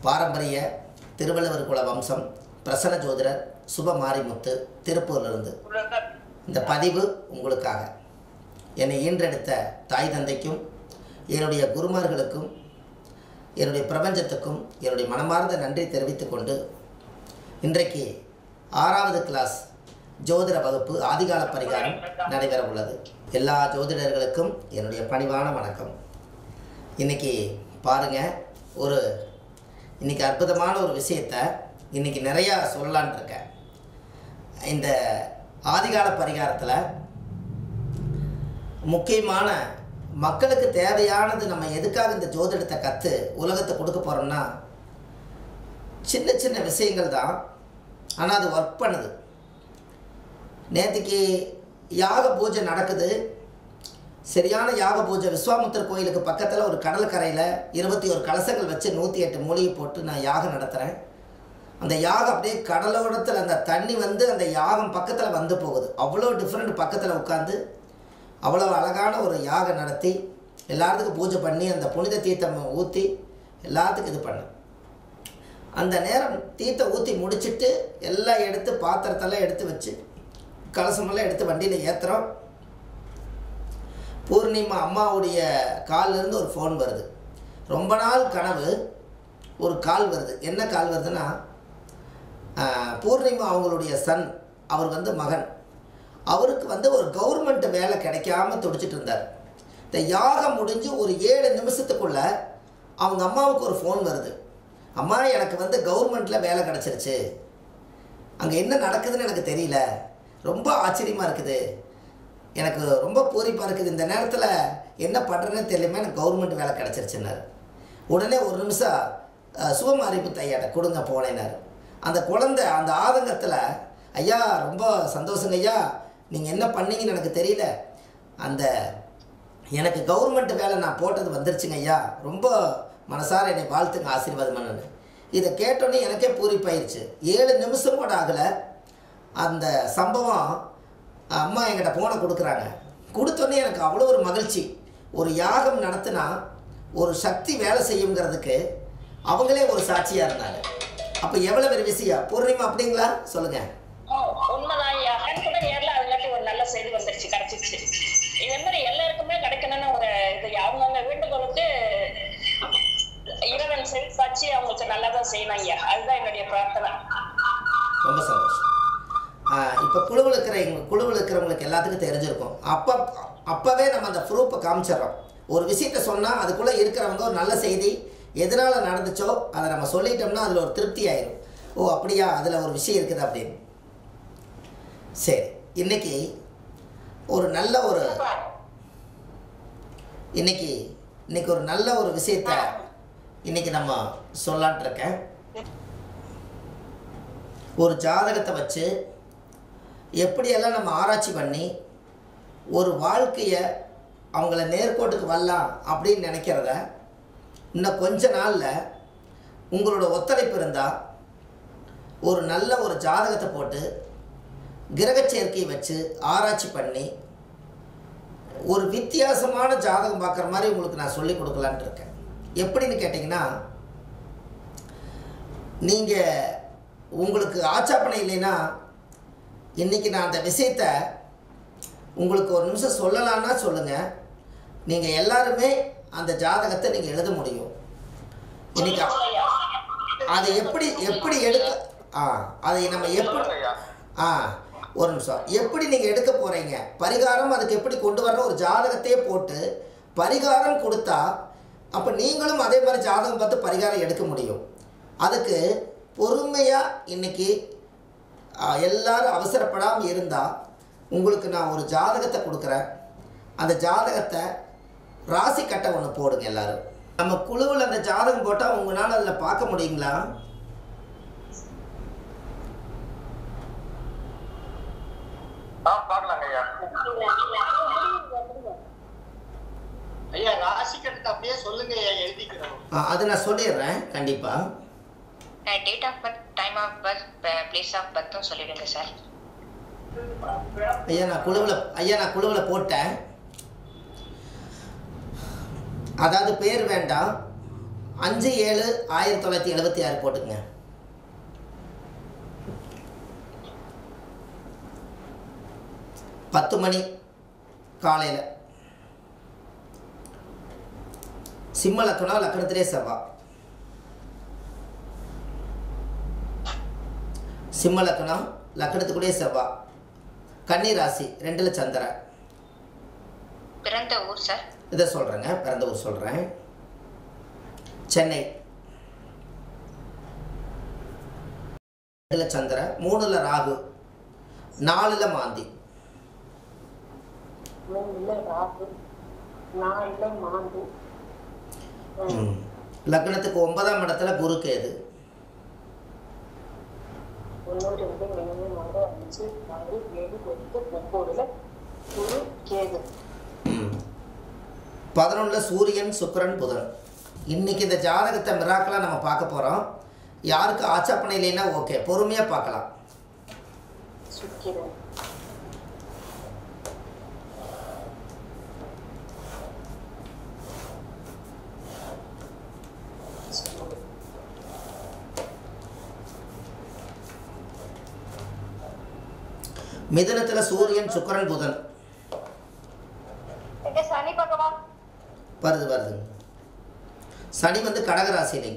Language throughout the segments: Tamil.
பாரம்பரிய திருவள்ளுவர் குல வம்சம் பிரசன்ன ஜோதிடர் சுப மாரிமுத்து திருப்பூரிலிருந்து இந்த பதிவு உங்களுக்காக. என்னை ஈன்றெடுத்த தாய் தந்தைக்கும் என்னுடைய குருமார்களுக்கும் என்னுடைய பிரபஞ்சத்துக்கும் என்னுடைய மனமார்ந்த நன்றி தெரிவித்துக் கொண்டு இன்றைக்கு 6வது கிளாஸ் ஜோதிட வகுப்பு ஆதிகால பரிகாரம் நடைபெற உள்ளது. எல்லா ஜோதிடர்களுக்கும் என்னுடைய பணிவான வணக்கம். இன்றைக்கி பாருங்கள், இன்றைக்கி அற்புதமான ஒரு விஷயத்தை இன்றைக்கி நிறையா சொல்லலான் இருக்கேன். இந்த ஆதிகால பரிகாரத்தில் முக்கியமான மக்களுக்கு தேவையானது நம்ம எதுக்காக இந்த ஜோதிடத்தை கற்று உலகத்தை கொடுக்க போகிறோம்னா சின்ன சின்ன விஷயங்கள் தான், ஆனால் அது ஒர்க் பண்ணுது. நேற்றுக்கு யாக பூஜை நடக்குது. சரியான யாக பூஜை விஸ்வாமுத்திர கோயிலுக்கு பக்கத்தில் ஒரு கடற்கரையில் 21 கலசங்கள் வச்சு 108 மூலிகை போட்டு நான் யாகம் நடத்துகிறேன். அந்த யாகம் அப்படியே கடலோரத்தில் அந்த தண்ணி வந்து அந்த யாகம் பக்கத்தில் வந்து போகுது. அவ்வளோ டிஃப்ரெண்ட் பக்கத்தில் உட்காந்து அவ்வளோ அழகான ஒரு யாகம் நடத்தி எல்லாத்துக்கும் பூஜை பண்ணி அந்த புனித தீர்த்தம் ஊற்றி எல்லாத்துக்கும் இது பண்ணேன். அந்த நேரம் தீர்த்தம் ஊற்றி முடிச்சுட்டு எல்லாம் எடுத்து பாத்திரத்தெல்லாம் எடுத்து வச்சு கலசமெல்லாம் எடுத்து வண்டியில் ஏற்றுறோம். பூர்ணிமா அம்மாவுடைய காலிலேருந்து ஒரு ஃபோன் வருது. ரொம்ப நாள் கனவு ஒரு கால் வருது. என்ன கால் வருதுன்னா, பூர்ணிமா அவங்களுடைய சன், அவர் வந்து மகன், அவருக்கு வந்து ஒரு கவர்மெண்ட் வேலை கிடைக்காம துடிச்சிட்டு இருந்தார். இந்த யாகம் முடிஞ்சு ஒரு 7 நிமிஷத்துக்குள்ளே அவங்க அம்மாவுக்கு ஒரு ஃபோன் வருது. அம்மா, எனக்கு வந்து கவர்மெண்ட்டில் வேலை கிடச்சிருச்சு, அங்கே என்ன நடக்குதுன்னு எனக்கு தெரியல, ரொம்ப ஆச்சரியமாக இருக்குது, எனக்கு ரொம்ப பூரிப்பாக இருக்குது, இந்த நேரத்தில் என்ன பண்ணுறேன்னு தெரியலையுமே எனக்கு கவர்மெண்ட் வேலை கிடச்சிருச்சுன்னாரு. உடனே ஒரு நிமிஷம் சுபமாரிமுத்து ஐயாட்ட கொடுங்க போனேன்னாரு. அந்த குழந்தை அந்த ஆதங்கத்தில், ஐயா ரொம்ப சந்தோஷங்க ஐயா, நீங்கள் என்ன பண்ணீங்கன்னு எனக்கு தெரியல, எனக்கு கவர்மெண்ட் வேலை நான் போட்டது வந்துருச்சுங்க ஐயா, ரொம்ப மனசார என்னை வாழ்த்துங்க, ஆசீர்வாதம் பண்ணுன்னு. இதை கேட்டோன்னே எனக்கே பூரிப்பாயிருச்சு. 7 நிமிஷம் கூட ஆகலை. அந்த சம்பவம் அம்மா என்கிட்ட ஃபோனை கொடுக்குறாங்க. கொடுத்தோன்னே எனக்கு அவ்வளோ ஒரு மகிழ்ச்சி. ஒரு யாகம் நடத்தினா ஒரு சக்தி வேலை செய்யுங்கிறதுக்கு அவங்களே ஒரு சாட்சியாக இருந்தாங்க. அப்போ எவ்வளோ பெரிய விஷயம். பூர்ணிமா அப்படிங்களா? சொல்லுங்கள். உண்மைதான். எனக்கு கூட நேரில் அதுலாட்டி ஒரு நல்ல செய்தி வந்துருச்சு, கிடைச்சிச்சு. இதே மாதிரி எல்லாருக்குமே கிடைக்கணும்னு ஒரு இது. அவங்கவுங்க வீட்டுகளுக்கு இறைவன் செல்சாட்சி அவங்களுக்கு நல்லா தான் செய்யணும் ஐயா. அதுதான் என்னுடைய பிரார்த்தனை. ரொம்ப சந்தோஷம். இப்போ குழுவில் இருக்கிறவங்களுக்கு எல்லாத்துக்கும் தெரிஞ்சிருக்கும். அப்போவே நம்ம அந்த ப்ரூஃபை காமிச்சிடறோம். ஒரு விஷயத்த சொன்னால் அதுக்குள்ளே இருக்கிறவங்க ஒரு நல்ல செய்தி எதனால் நடந்துச்சோ அதை நம்ம சொல்லிட்டோம்னா அதில் ஒரு திருப்தி ஆயிடும். ஓ அப்படியா, அதில் ஒரு விஷயம் இருக்குது அப்படின்னு. சரி, இன்னைக்கு ஒரு நல்ல ஒரு விஷயத்தை இன்னைக்கு நம்ம சொல்லான்ட்டு இருக்கேன். ஒரு ஜாதகத்தை வச்சு எப்படியெல்லாம் நம்ம ஆராய்ச்சி பண்ணி ஒரு வாழ்க்கையை அவங்கள நேர்கோட்டுக்கு வரலாம் அப்படின்னு நினைக்கிறத இன்னும் கொஞ்ச நாளில் உங்களோட ஒத்துழைப்பு இருந்தால் ஒரு நல்ல ஒரு ஜாதகத்தை போட்டு கிரக சேர்க்கையை வச்சு ஆராய்ச்சி பண்ணி ஒரு வித்தியாசமான ஜாதகம் பார்க்குற மாதிரி உங்களுக்கு நான் சொல்லி கொடுக்கலான்ட்டு இருக்கேன். எப்படின்னு கேட்டிங்கன்னா, நீங்கள் உங்களுக்கு ஆச்சாப்பனை இல்லைன்னா இன்றைக்கி நான் அந்த விஷயத்தை உங்களுக்கு ஒரு நிமிஷம் சொல்லலான்னா சொல்லுங்கள். நீங்கள் எல்லாருமே அந்த ஜாதகத்தை நீங்கள் எழுத முடியும். இன்றைக்கி அதை எப்படி எடுக்க அதை நம்ம ஒரு நிமிஷம் எப்படி நீங்கள் எடுக்க போகிறீங்க, பரிகாரம் அதுக்கு எப்படி கொண்டு வரணும், ஒரு ஜாதகத்தையே போட்டு பரிகாரம் கொடுத்தா அப்போ நீங்களும் அதே மாதிரி ஜாதகம் பார்த்து பரிகாரம் எடுக்க முடியும். அதுக்கு பொறுமையாக இன்றைக்கி எல்லாரும் அவசரப்படாமல் இருந்தால் உங்களுக்கு நான் ஒரு ஜாதகத்தை கொடுக்குறேன். அந்த ஜாதகத்தை ராசி கட்டை ஒன்று போடுங்க எல்லாரும். நம்ம குழுவில் அந்த ஜாதகம் போட்டால் உங்களால் அதில் பார்க்க முடியுங்களா? அது நான் சொல்லிடுறேன் கண்டிப்பாக. Date of birth, time of birth, place of பர்த்தும் சொல்லிடுங்க சார். ஐயா நான் குழுவில் போட்டேன். அதாவது பேர் வேண்டாம், 5/7/1976 போட்டுங்க. 10 மணி காலையில். சிம்ம லக்கணம், லக்கணத்திலே செவ்வாய். சிம்ம லக்கணம், லக்கணத்துக்குள்ளே செவ்வாய். கன்னி ராசி, 2ல் சந்திரன். பிறந்த ஊர் சார்? இதை சொல்கிறேங்க, பிறந்த ஊர் சொல்கிறேன். சென்னை. 2ல் சந்திரன், 3ல் ராகு, 4ல் மாந்தி. 3ல் ராகு, 4ல் மாந்தி. லக்னத்துக்கு 9ஆம் இடத்துல குரு கேது. 1 2 3 4 5 6 7 8 9ல் குரு கேது. 11ல் சூரியன் சுக்கிரன் புதன். இன்னைக்கு இந்த ஜாதகத்தை மிராக்கலாக நம்ம பார்க்க போகிறோம். யாருக்கு ஆச்சாப்பனை இல்லைன்னா ஓகே, பொறுமையாக பார்க்கலாம். சுக்கிரன், மிதுனத்தில் சூரியன் சுக்கிரன் புதன். சனி பகவான் வருது. சனி வந்து கடகராசியிலே.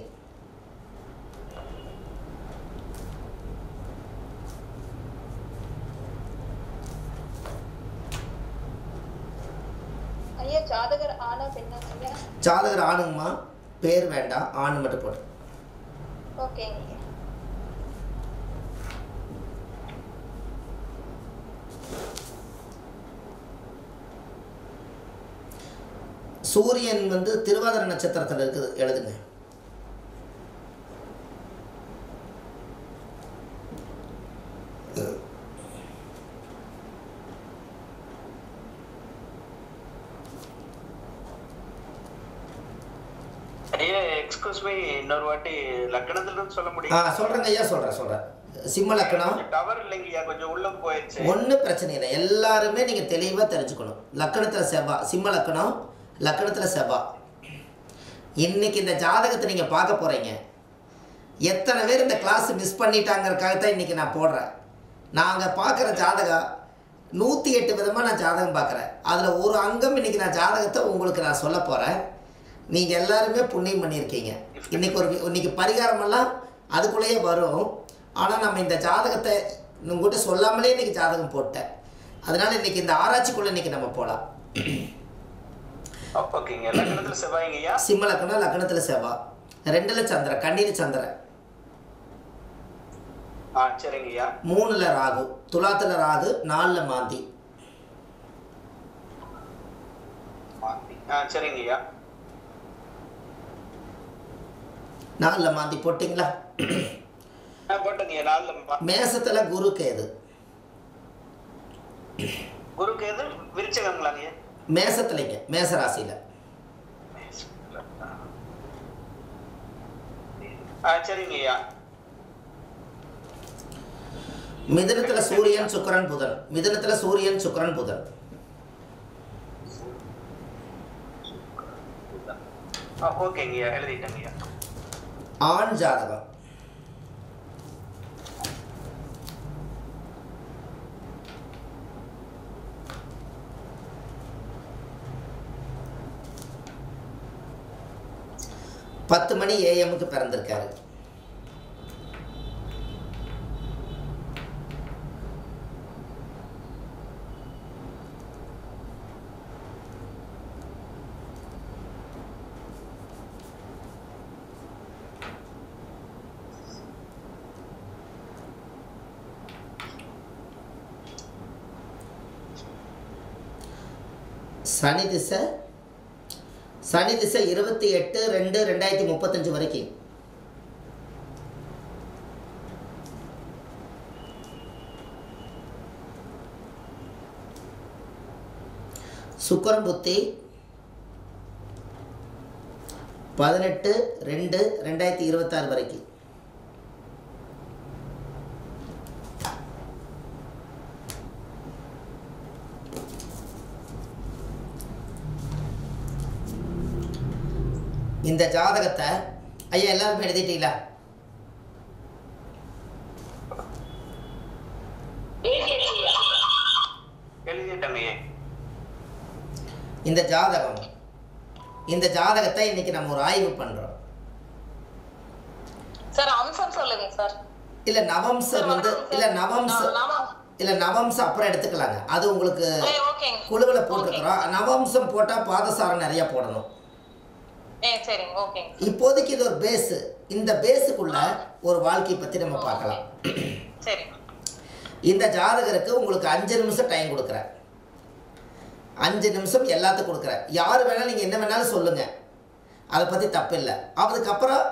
ஐயா ஜாதகர் ஆனா பெண்ணா? ஜாதகர் ஆணுங்கம்மா, பேர் வேண்டாம், ஆண் மட்டும் போடு. ஓகேங்க. சூரியன் வந்து திருவாதிரை நட்சத்திரத்தில் இருக்குது, எழுதுங்க. எக்ஸ்கியூஸ் மீ, இன்னொரு வாட்டி லக்கணத்துல இருந்து சொல்ல முடியும்? சொல்றேங்க ஐயா, சொல்றேன். சிம்ம லக்கணம். டவர் இல்லைங்கய்யா, கொஞ்சம் உள்ள போயிடுச்சு. ஒன்றும் பிரச்சனை இல்லை, எல்லாருமே நீங்கள் தெளிவாக தெரிஞ்சுக்கணும். லக்கணத்தில் செவ்வாய், சிம்ம லக்கணம், லக்கணத்தில் செவ்வாய். இன்னைக்கு இந்த ஜாதகத்தை நீங்கள் பார்க்க போகிறீங்க. எத்தனை பேர் இந்த கிளாஸ் மிஸ் பண்ணிட்டாங்கிறதுக்காகத்தான் இன்றைக்கி நான் போடுறேன். நாங்கள் பார்க்குற ஜாதகம் 108 விதமாக நான் ஜாதகம் பார்க்குறேன். அதில் ஒரு அங்கம் இன்றைக்கி நான் ஜாதகத்தை உங்களுக்கு நான் சொல்ல போகிறேன். நீங்கள் எல்லாருமே புண்ணியம் பண்ணியிருக்கீங்க. இன்னைக்கு பரிகாரமெல்லாம் அதுக்குள்ளேயே வரும். ஆனால் நம்ம இந்த ஜாதகத்தை உங்கள்கிட்ட சொல்லாமலே இன்றைக்கி ஜாதகம் போட்டேன். அதனால் இன்றைக்கி இந்த ஆராய்ச்சிக்குள்ளே இன்றைக்கி நம்ம போகலாம். ஓகேங்க. லக்னத்துல செவ்வாய்ங்கய்யா? சிம்ம லக்னம், லக்னத்தில் செவ்வாய். 2ல் சந்திரன், கன்னியில் சந்திரன். சரிங்கய்யா. 3ல் ராகு, துலாத்தில் ராகு, 4ல் மாந்தி. சரிங்கய்யா. 4ல் மாந்தி போட்டிங்களா? போட்டுங்கய்யா. 4ல் மேசத்தில் குரு கேது. குரு கேது விருச்சகங்களாங்கய்யா? மேசத்துலைங்க, மேசராசியில். சரிங்கய்யா. மிதுனத்தில் சூரியன் சுக்கிரன் புதன். மிதுனத்தில் சூரியன் சுக்கிரன் புதன். ஓகேங்கய்யா, எழுதிட்டேங்கய்யா. ஆண் ஜாதகம். பத்து மணி AM பிறந்திருக்காரு. சனி திசை 28/2/2035 வரைக்கும். சுக்கிரன் புத்தி 18/2/2026 வரைக்கும். இந்த ஜாதகத்தை ஐயா எல்லாருமே எழுதிட்டீங்களா? இந்த ஜாதகத்தை இன்னைக்கு நம்ம ஒரு ஆய்வு பண்றோம். சார் அம்சம் சொல்லுங்க சார். இல்ல நவம்சம் வந்து இல்ல நவம்சம் அப்புறம் எடுத்துக்கலாங்க. அது உங்களுக்கு குழுவில் போட்டுக்கிறோம். நவம்சம் போட்டா பாதசாரம் நிறைய போடணும். இப்போதைக்கு இது ஒரு பேஸ். இந்த பேஸுக்குள்ள ஒரு வாழ்க்கையை பத்தி நம்ம பார்க்கலாம். இந்த ஜாதகருக்கு உங்களுக்கு 5 நிமிஷம் டைம் கொடுக்குறேன். 5 நிமிஷம் எல்லாத்துக்கும் கொடுக்குறேன். யார் வேணாலும் நீங்கள் என்ன வேணாலும் சொல்லுங்கள், அதை பற்றி தப்பு இல்லை. அதுக்கப்புறம்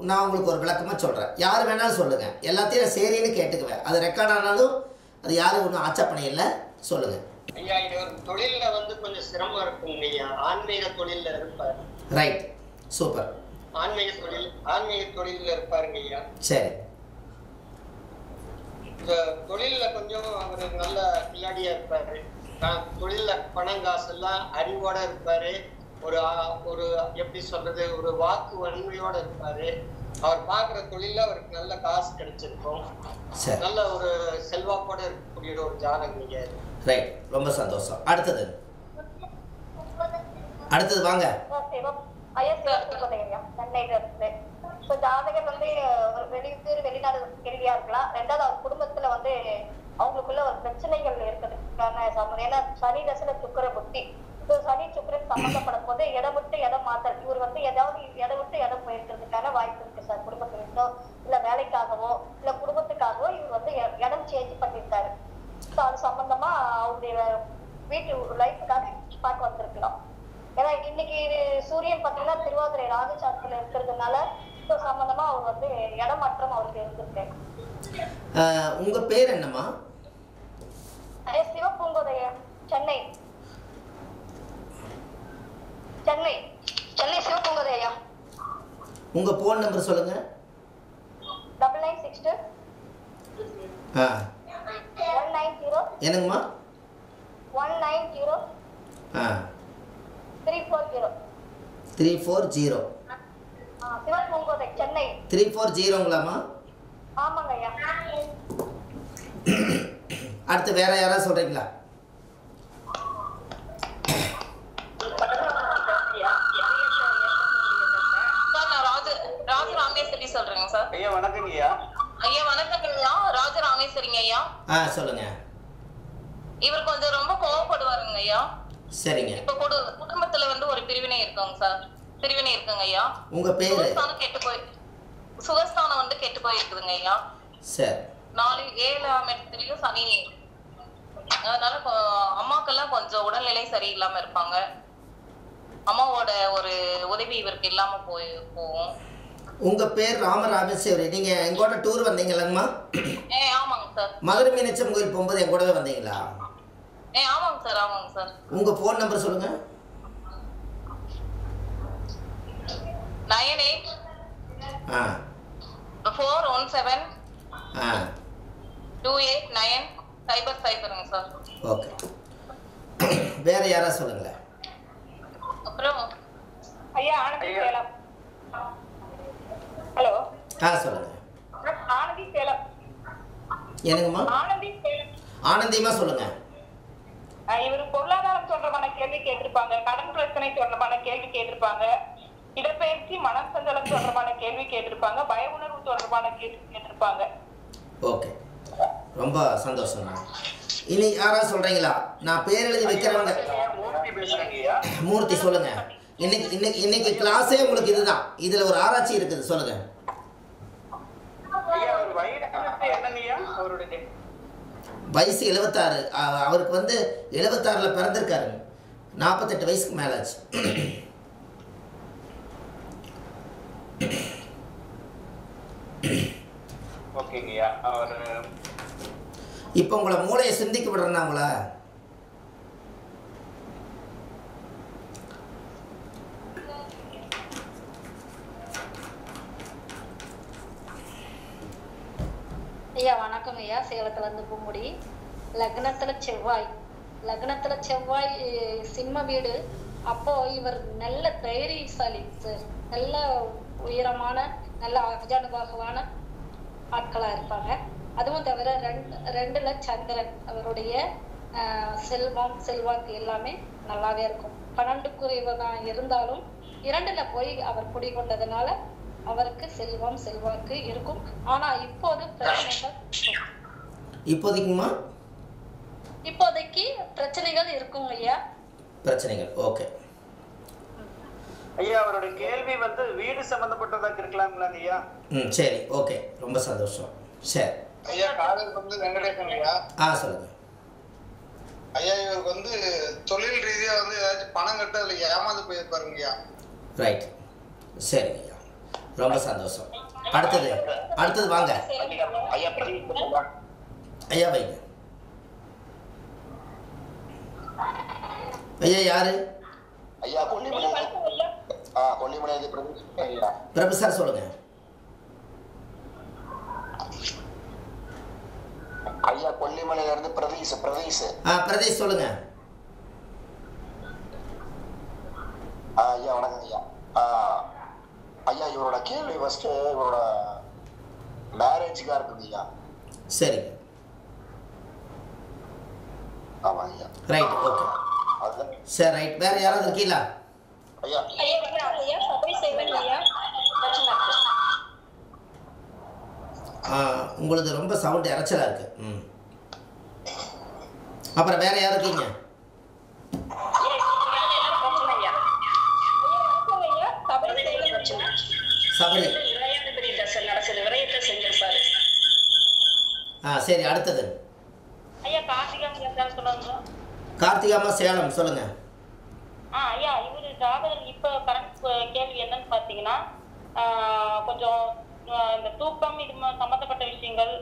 நான் உங்களுக்கு ஒரு விளக்கமாக சொல்கிறேன். யார் வேணாலும் சொல்லுங்கள், எல்லாத்தையும் சரின்னு கேட்டுக்குவேன். அது ரெக்கார்ட் ஆனாலும் அது யாரும் ஒன்றும் ஆட்சேபனை இல்லை, சொல்லுங்கள். ஐயா இது ஒரு தொழிலில் வந்து கொஞ்சம் சிரமம் இருக்குங்க ஐயா. ஆன்மீக தொழிலில் இருப்பார். Right, super. ஆன்மீக தொழிலில் இருப்பாருங்க ஐயா. சரி. தொழிலில் கொஞ்சம் அவர் நல்ல கில்லாடியா இருப்பாரு. தொழில பணம் காசு எல்லாம் அறிவோட இருப்பாரு. ஒரு எப்படி சொல்றது, ஒரு வாக்கு வன்மையோட இருப்பாரு. அவர் பார்க்குற தொழில அவருக்கு நல்ல காசு கிடைச்சிருக்கும். நல்ல ஒரு செல்வாக்கோட இருக்கக்கூடிய ஒரு ஜாதகம் நீங்க. ரைட், ரொம்ப சந்தோஷம். அடுத்தது வாங்க. ஜாதகர் வந்து ஒரு வெளிநாடு கேள்வியா இருக்கலாம். ரெண்டாவது அவர் குடும்பத்துல வந்து அவங்களுக்குள்ள ஒரு பிரச்சனைகள் இருக்குது. ஏன்னா சனி தசையில சுக்கிர புத்தி. சனி சுக்கிரன் சம்பந்தப்படும் போது இடம் விட்டு இடம் மாத்தல். இவர் வந்து ஏதாவது இடம் விட்டு இடம் போயிருக்கிறதுக்கான வாய்ப்பு இருக்கு சார். குடும்பத்திலிருந்தோ இல்ல வேலைக்காகவோ இல்ல குடும்பத்துக்காகவோ இவர் வந்து இடம் சேஞ்ச் பண்ணியிருக்காரு. அது சம்பந்தமா அவருடைய வீட்டு லைஃபுக்காக பார்க்க வந்திருக்கலாம். ஏன்னா இன்னைக்கு சூரியன் பார்த்தீங்கன்னா திருவாதிரை ராஜசாஸ்திரத்துல இருக்கிறதுனால சம்பந்தமா அவர் வந்து இடமாற்றம் அவருக்கு இருந்திருக்கு. உங்க பேர் என்னம்மா? சிவபூங்கோதயம், சென்னை சிவபூங்கோதயா. உங்க போன் நம்பர் சொல்லுங்க. 9962 190. என்னங்கம்மா? 190 340. 340. சிவபூங்கோதை, சென்னை. 340ங்களாம்மா? ஆமாங்க ஐயா. அடுத்து வேற யாராவது சொல்றீங்களா? ராஜராமேஸ்வரி சொல்றேங்க சார். ஐயா வணக்கம் ஐயா. ஐயா வணக்கம் ஐயா. ராஜராமேஸ்வரிங்க ஐயா. சொல்லுங்க. இவர் கொஞ்சம் ரொம்ப கோவப்படுவாருங்க ஐயா. சரிங்க. இப்ப குடும்பத்துல வந்து ஒரு பிரிவினை இருக்குங்க சார். பிரிவினை இருக்குங்க ஐயா. உங்க பேரு? சுகஸ்தானம் வந்து கெட்டு போயிருக்குதுங்க ஐயா. சரி. 7ஆம் இடத்துலயும் சனி. அதனால அம்மாக்கெல்லாம் கொஞ்சம் உடல்நிலை சரியில்லாம இருப்பாங்க. அம்மாவோட ஒரு உதவி இவருக்கு இல்லாம போகும். உங்க பேர் ராமராமேஸ்வரி. நீங்க எங்கூட டூர் வந்தீங்களாங்கம்மா? ஆமாங்க சார். மதுரை மீனாட்சி கோயில் போகும்போது என் கூடவே வந்தீங்களா? ஆமாங்க சார். ஆமாங்க சார். உங்க போன் நம்பர் சொல்லுங்க. 98 417 289 சார். ஓகே. வேற யாரா சொல்லுங்க. அப்புறம் ஐயா ஆனந்தி சேலம். ஹலோ. சொல்லுங்க. ஆனந்தி சேலம். என்னங்கம்மா? ஆனந்தி சேலம். ஆனந்தியமா சொல்லுங்க. இவர் பொருளாதாரம் தொடர்பான கேள்வி கேட்டிருப்பாங்க. கடன் பிரச்சனை தொடர்பான கேள்வி கேட்டிருப்பாங்க. இடப்பெயர்ச்சி, மனம் சஞ்சலம் தொடர்பான கேள்வி கேட்டிருப்பாங்க. பய உணர்வு தொடர்பான கேள்வி கேட்டிருப்பாங்க. ஓகே, ரொம்ப சந்தோஷம். இனி யாராவது சொல்றீங்களா? நான் பேர் எழுதி வைக்கிறவங்க. மூர்த்தி சொல்லுங்க. இன்னைக்கு கிளாஸே உங்களுக்கு இதுதான். இதுல ஒரு ஆராய்ச்சி இருக்குது, சொல்லுங்க. வயசு 76. அவருக்கு வந்து 76ல பிறந்திருக்காரு. 48 வயசுக்கு மேலாச்சு. ஓகேங்கய்யா. அவர் இப்போ உங்களை மூளையை சிந்திக்க விடுறேன்னா உங்களை ஐயா வணக்கம் ஐயா. சேலத்துல இருந்து பூமுடி. லக்னத்துல செவ்வாய் சிம்ம வீடு. அப்போ இவர் நல்ல தைரியசாலி சார். நல்ல உயரமான நல்ல அஜானுபாகவான ஆட்களா இருப்பாங்க. அதுவும் தவிர ரெண்டுல சந்திரன் அவருடைய செல்வம் செல்வாக்கு எல்லாமே நல்லாவே இருக்கும். 12 இருந்தாலும் 2ல போய் அவர் குடிகொண்டதுனால அவருக்கு செல்வம் செல்வாக்கு இருக்கும். ஆனா இப்போது பிரச்சனைகள் இப்போதைக்கு பிரச்சனைகள் இருக்கும் ஐயா. பிரச்சனைகள் ஓகே ஐயா. அவருடைய கேள்வி வந்து வீடு சம்பந்தப்பட்டதாக இருக்கலாங்களா ஐயா? சரி ஓகே, ரொம்ப சந்தோஷம். சரி ஐயா, காலையில் வந்து வெங்கடேசன் ஐயா. சொல்லுங்க ஐயா. இவருக்கு வந்து தொழில் ரீதியா வந்து ஏதாச்சும் பணம் கட்ட அதுல ஏமாந்து போயிருப்பாருங்க ஐயா. ரைட், சரிங்க ஐயா, ரொம்ப சந்தோஷம். அடுத்தது வாங்க ஐயா. வைங்க ஐயா. யாரு ஐயா? கொல்லிமலை பிரபு சார் சொல்லுங்க ஐயா. கொல்லிமலையில இருந்து பிரதீஷ் சொல்லுங்க ஐயா. வணக்கம் ஐயா. ஐயா, இவரோட கேள்வி ஃபர்ஸ்ட் இவரோட மேரேஜுக்கா இருக்குது ஐயா. சரிங்க, ஆமா ஐயா. ரைட் ஓகே, சரி ரைட். வேற யாராவது இருக்கீங்களா ஐயா? உங்களுக்கு ரொம்ப சவுண்ட் இறைச்சலா இருக்கு. அப்புறம் வேற யார் இருக்கீங்க? சபரி. சரி, அடுத்தது கார்த்திகாமா சேலம் சொல்லுங்க. ஐயா, இவரு ஜாதகர் இப்ப கரண்ட் கேள்வி என்னன்னு பாத்தீங்கன்னா, கொஞ்சம் இந்த தூக்கம் இது சம்பந்தப்பட்ட விஷயங்கள்,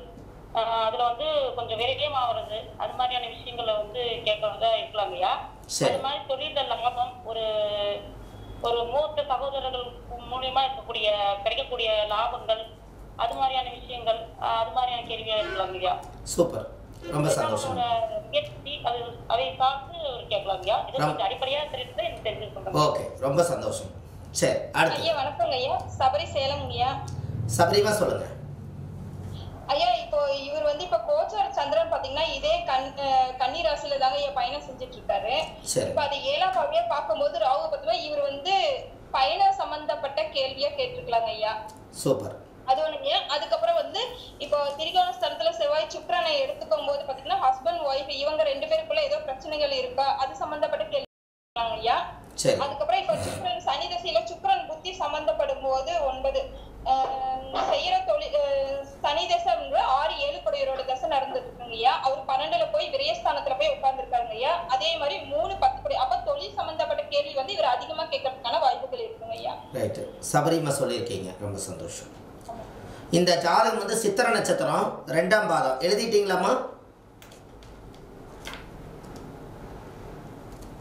அதுல வந்து கொஞ்சம் விரயம் ஆகுறது, அது மாதிரியான விஷயங்களை வந்து கேட்கறதா இருக்கலாங்க ஐயா. அது மாதிரி தொழில லாபம், ஒரு மூத்த சகோதரர்கள் மூலியமா கிடைக்கக்கூடிய லாபங்கள், அது மாதிரியான விஷயங்கள், அது மாதிரியான கேள்வியா இருக்கலாங்க ஐயா. சூப்பர், ரொம்ப சந்தோஷம். அதை சார்ந்து கேட்கலாம் ஐயா. இது கொஞ்சம் அடிப்படையா தெரிஞ்சு எனக்கு தெரிஞ்சுக்கணும். ஓகே, ரொம்ப சந்தோஷம். சரி, அடுத்து ஐயா வணக்கங்க ஐயா. சபரி சேலம் ஐயா. சபரிமா சொல்லுங்க. ஐயா, இப்போ இவர் வந்து இப்ப கோச்சார் சந்திரன் பாத்தீங்கன்னா இதே கன்னி ராசியில தாங்க ஐயா பயணம் செஞ்சுட்டு இருக்காரு. இப்ப அது 7ஆம் பாவியா பார்க்கும்போது ராகு பத்தில இவர் வந்து பயண சம்பந்தப்பட்ட கேள்வியா கேட்டிருக்கலாங்க ஐயா. சூப்பர், அது ஒண்ணுங்க. அதுக்கப்புறம் வந்து இப்போ திரிகோண ஸ்தலத்துல செவ்வாய் சுக்கிரனை எடுத்துக்கும் போது பாத்தீங்கன்னா ஹஸ்பண்ட் ஒய்ஃப் இவங்க 2 பேருக்குள்ள ஏதோ பிரச்சனைகள் இருக்கா, அது சம்பந்தப்பட்ட கேள்வி ஐயா. அதுக்கப்புறம் இப்ப சுக்கிரன் சனி தசையில சுக்கிரன் புத்தி சம்பந்தப்படும் போது 9 செய்யற தொழில் சனி தசை 6-7 கொடையரோட தசை நடந்துட்டு இருக்குங்க ஐயா. அவர் 12ல போய் விரயஸ்தானத்துல போய் உட்கார்ந்துருக்காங்க ஐயா. அதே மாதிரி 3-10 கொடை. அப்ப தொழில் சம்பந்தப்பட்ட கேள்வி வந்து இவர் அதிகமா கேட்கறதுக்கான வாய்ப்புகள் இருக்குங்க ஐயா. ரைட், சபரிமா சொல்லியிருக்கீங்க, ரொம்ப சந்தோஷம். இந்த ஜாதகம் வந்து சித்திர நட்சத்திரம் 2ஆம் பாதம். எழுதிட்டீங்களாமா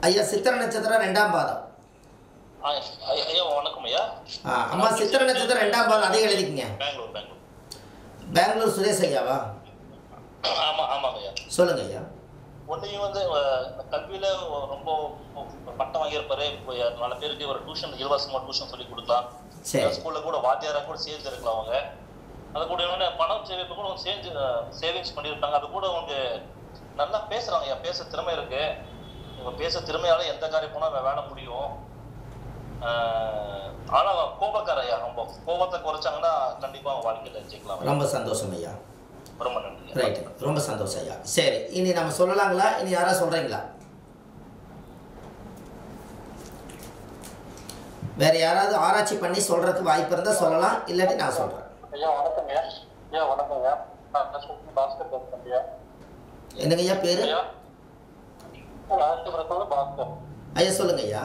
ஐயா? சித்திர நட்சத்திரம் 2ஆம் பாதம். ஐயா வணக்கம் ஐயா. அம்மா சித்திர நட்சத்திரம் 2ஆம் பாதம், அதையும் எழுதிக்கங்க. பெங்களூர் சுரேஷ் ஐயாவா? ஆமாங்க ஐயா. சொல்லுங்க ஐயா. ஒன்றையும் வந்து கல்வியில ரொம்ப பட்டம் வாங்கியிருப்பாரு. 4 பேருக்கு ஒரு டியூஷன் இலவசமா டியூஷன் சொல்லி கொடுக்கலாம். ஸ்கூல்ல கூட வாத்தியாரா கூட சேர்ந்து இருக்கலாம் அவங்க. அது கூட பணம் சேமிப்பு கூட சேர்ந்து சேவிங்ஸ் பண்ணியிருப்பாங்க. அது கூட அவங்க நல்லா பேசுறாங்க ஐயா. பேச திறமை இருக்கு. இவங்க பேச திறமையால எந்த காரியம் போனா வேலை முடியும். ஆனா கோபக்கார ஐயா. ரொம்ப கோபத்தை குறைச்சாங்கன்னா கண்டிப்பா அவங்க வாழ்க்கையில ஜெயிக்கலாம். ரொம்ப சந்தோஷம் ஐயா, ரொம்ப நன்றி. ரைட், ரொம்ப சந்தோஷம் ஐயா. சரி, இனி நம்ம சொல்லலாங்களா? இனி யாரா சொல்றீங்களா? வேற யாராவது ஆராய்ச்சி பண்ணி சொல்றதுக்கு வாய்ப்பு இருந்தா சொல்லலாம், இல்லாட்டி நான் சொல்றேன். ஐயா வணக்கங்க. ஐயா வணக்கங்க. நான் பாஸ்கர் பேசுறேன். என்னங்க ஐயா பேரு? பாஸ்கர் ஐயா. சொல்லுங்க ஐயா.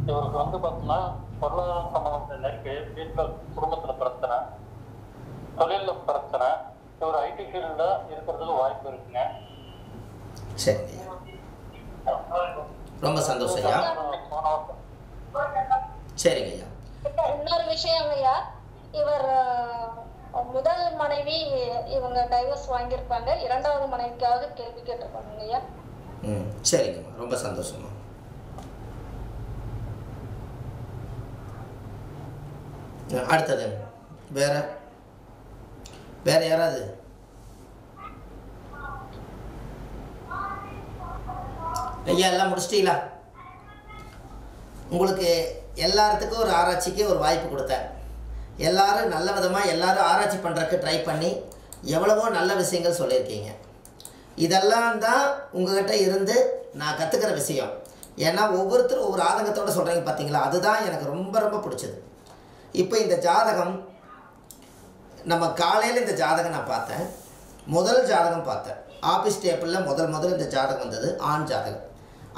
இவருக்கு வந்து பார்த்தீங்கன்னா பொருளாதார சம்பந்தம் இருக்கு. வீட்டில் குடும்பத்துல பிரச்சனை, தொழில பிரச்சனை. இவர் ஐடி ஃபீல்ட்ல இருக்கிறதுக்கு வாய்ப்பு இருக்குங்க. சரி, ரொம்ப சந்தோஷம் ஐயா. சரிங்க ஐயா. இன்னொரு விஷயம் ஐயா, இவர் முதல் மனைவி இவங்க டைவர்ஸ் வாங்கியிருப்பாங்க. 2வது மனைவிக்காக கேள்வி கேட்டிருப்பாங்க ஐயா. சரிங்கம்மா, ரொம்ப சந்தோஷமா. அடுத்தது வேற வேற யாராவது? ஐயா எல்லாம் முடிச்சிட்டீங்களா? உங்களுக்கு எல்லாத்துக்கும் ஒரு ஆராய்ச்சிக்கு ஒரு வாய்ப்பு கொடுத்தேன். எல்லோரும் நல்ல விதமாக எல்லோரும் ஆராய்ச்சி பண்ணுறதுக்கு ட்ரை பண்ணி எவ்வளவோ நல்ல விஷயங்கள் சொல்லியிருக்கீங்க. இதெல்லாம் தான் உங்கள்கிட்ட இருந்து நான் கற்றுக்கிற விஷயம். ஏன்னா ஒவ்வொருத்தரும் ஒவ்வொரு ஆதங்கத்தோடு சொல்கிறீங்க பார்த்தீங்களா, அதுதான் எனக்கு ரொம்ப ரொம்ப பிடிச்சது. இப்போ இந்த ஜாதகம் நம்ம காலையில் இந்த ஜாதகம் நான் பார்த்தேன். முதல் ஜாதகம் பார்த்தேன். ஆஃபீஸ் டேபிளில் முதல் இந்த ஜாதகம் வந்தது. ஆண் ஜாதகம்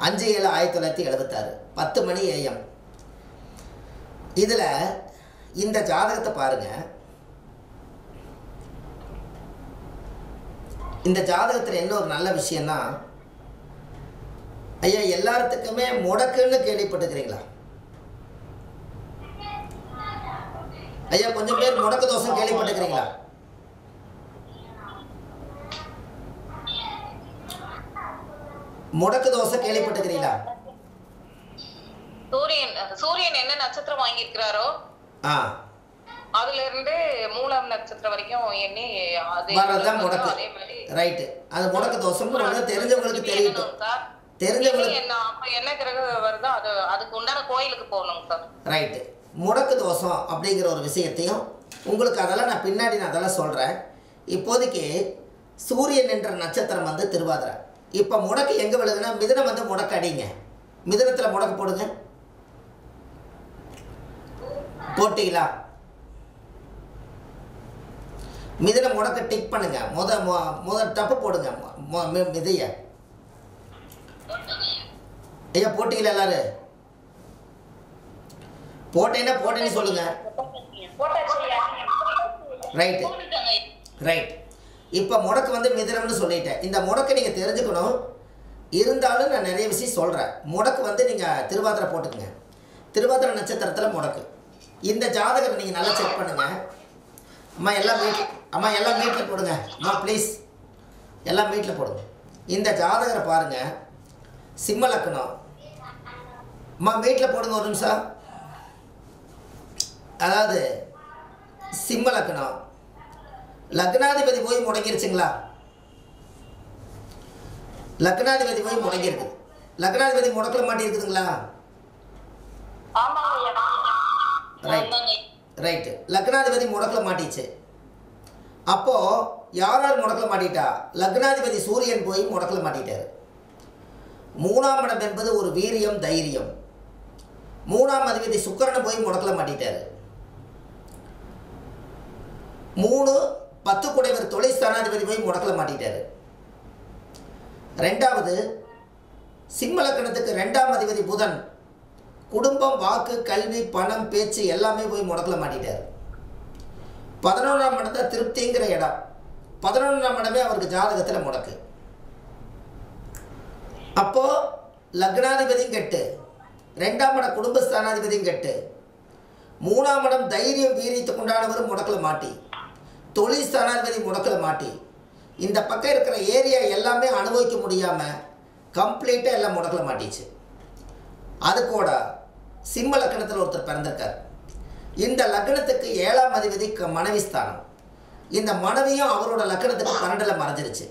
5/7/1976 10 மணி AM. இதில் இந்த ஜாதகத்தை பாருங்கள். இந்த ஜாதகத்தில் என்ன ஒரு நல்ல விஷயம்னா, ஐயா எல்லாத்துக்குமே முடக்குன்னு கேள்விப்பட்டுக்கிறீங்களா? ஐயா கொஞ்சம் பேர் முடக்கு தோஷம் கேள்விப்பட்டுக்கிறீங்களா? முடக்கு தோஷம் கேள்விப்பட்டுக்கிறீங்களா? சூரியன் என்ன நட்சத்திரம் வாங்கியிருக்கிறாரோ அதுல இருந்து மூலம் நட்சத்திரம் வரைக்கும் எண்ணி வரதான் முடக்கு. ரைட்டு. அது முடக்கு தோஷம் தெரிஞ்சவங்களுக்கு தெரியட்டும். தெரிஞ்சவங்களுக்கு என்ன கிரகம் வருதோ அதுக்கு உண்டான கோயிலுக்கு போகணும் சார். ரைட்டு. முடக்கு தோஷம் அப்படிங்கிற ஒரு விஷயத்தையும் உங்களுக்கு அதெல்லாம் நான் பின்னாடி அதெல்லாம் சொல்கிறேன். இப்போதைக்கு சூரியன் என்ற நட்சத்திரம் வந்து திருவாதிரை. இப்போ முடக்கு எங்கே விழுதுன்னா மிதுனம் வந்து முடக்கு அடிங்க. மிதுனத்தில் முடக்கு போடுங்க. போட்டிங்களா? மிதுன முடக்க டிக் பண்ணுங்க. முதல் டப்பு போடுங்க. மிதைய ஐயா போட்டிங்களா? எல்லாரும் போட்டேன்னு சொல்லுங்க. ரைட்டு. ரைட். இப்போ முடக்கு வந்து மிதுனம்னு சொல்லிட்டேன். இந்த முடக்கை நீங்கள் தெரிஞ்சுக்கணும். இருந்தாலும் நான் நிறைய விஷயம் சொல்கிறேன். முடக்கு வந்து நீங்கள் திருவாதிரை போட்டுக்குங்க. திருவாதிரை நட்சத்திரத்தில் முடக்கு. இந்த ஜாதகத்தை நீங்கள் நல்லா செக் பண்ணுங்கள். அம்மா எல்லாம் மீட்டில் போடுங்க. அம்மா ப்ளீஸ் எல்லாம் மீட்டில் போடுங்க. இந்த ஜாதகரை பாருங்கள். சிம்ம லக்னம். அம்மா மீட்டில் போடுங்க ஒரு நிமிஷம். அதாவது சிம்ம லக்னம். லக்னாதிபதி போய் முடங்கிருச்சுங்களா? லக்னாதிபதி போய் முடங்கிருக்கு. லக்னாதிபதி முடக்கல மாட்டிருக்குதுங்களா? ரைட்டு. லக்னாதிபதி முடக்கல மாட்டிச்சு. அப்போது யார் முடக்கல மாட்டிட்டா? லக்னாதிபதி சூரியன் போய் முடக்கல மாட்டிட்டார். 3ஆம் இடம் என்பது ஒரு வீரியம், தைரியம். 3ஆம் அதிபதி சுக்கிரனை போய் முடக்கல மாட்டிட்டார். 3-10 குடைவர் தொழில் ஸ்தானாதிபதி போய் முடக்கல மாட்டிட்டார். 2வது சிம்ம லக்னத்துக்கு 2ஆம் அதிபதி புதன் குடும்பம், வாக்கு, கல்வி, பணம், பேச்சு எல்லாமே போய் முடக்கல மாட்டிட்டார். 11ஆம் இடத்தை திருப்திங்கிற இடம். 11ஆம் இடமே அவருக்கு ஜாதகத்தில் முடக்கு. அப்போது லக்னாதிபதியும் கெட்டு, 2ஆம் இடம் குடும்பஸ்தானாதிபதியும் கெட்டு, 3ஆம் இடம் தைரியம் வீரியத்துக்கு உண்டானவரும் முடக்கல மாட்டி, தொழில் ஸ்தானாதிபதி முடக்கல மாட்டி, இந்த பக்கம் இருக்கிற ஏரியா எல்லாமே அனுபவிக்க முடியாமல் கம்ப்ளீட்டாக எல்லாம் முடக்கல மாட்டிச்சு. அது கூட சிம்ம லக்னத்தில் ஒருத்தர் பிறந்திருக்கார். இந்த லக்னத்துக்கு 7ஆம் அதிபதி மனைவி ஸ்தானம். இந்த மனைவியும் அவரோட லக்னத்துக்கு 12ல் மறைஞ்சிருச்சு.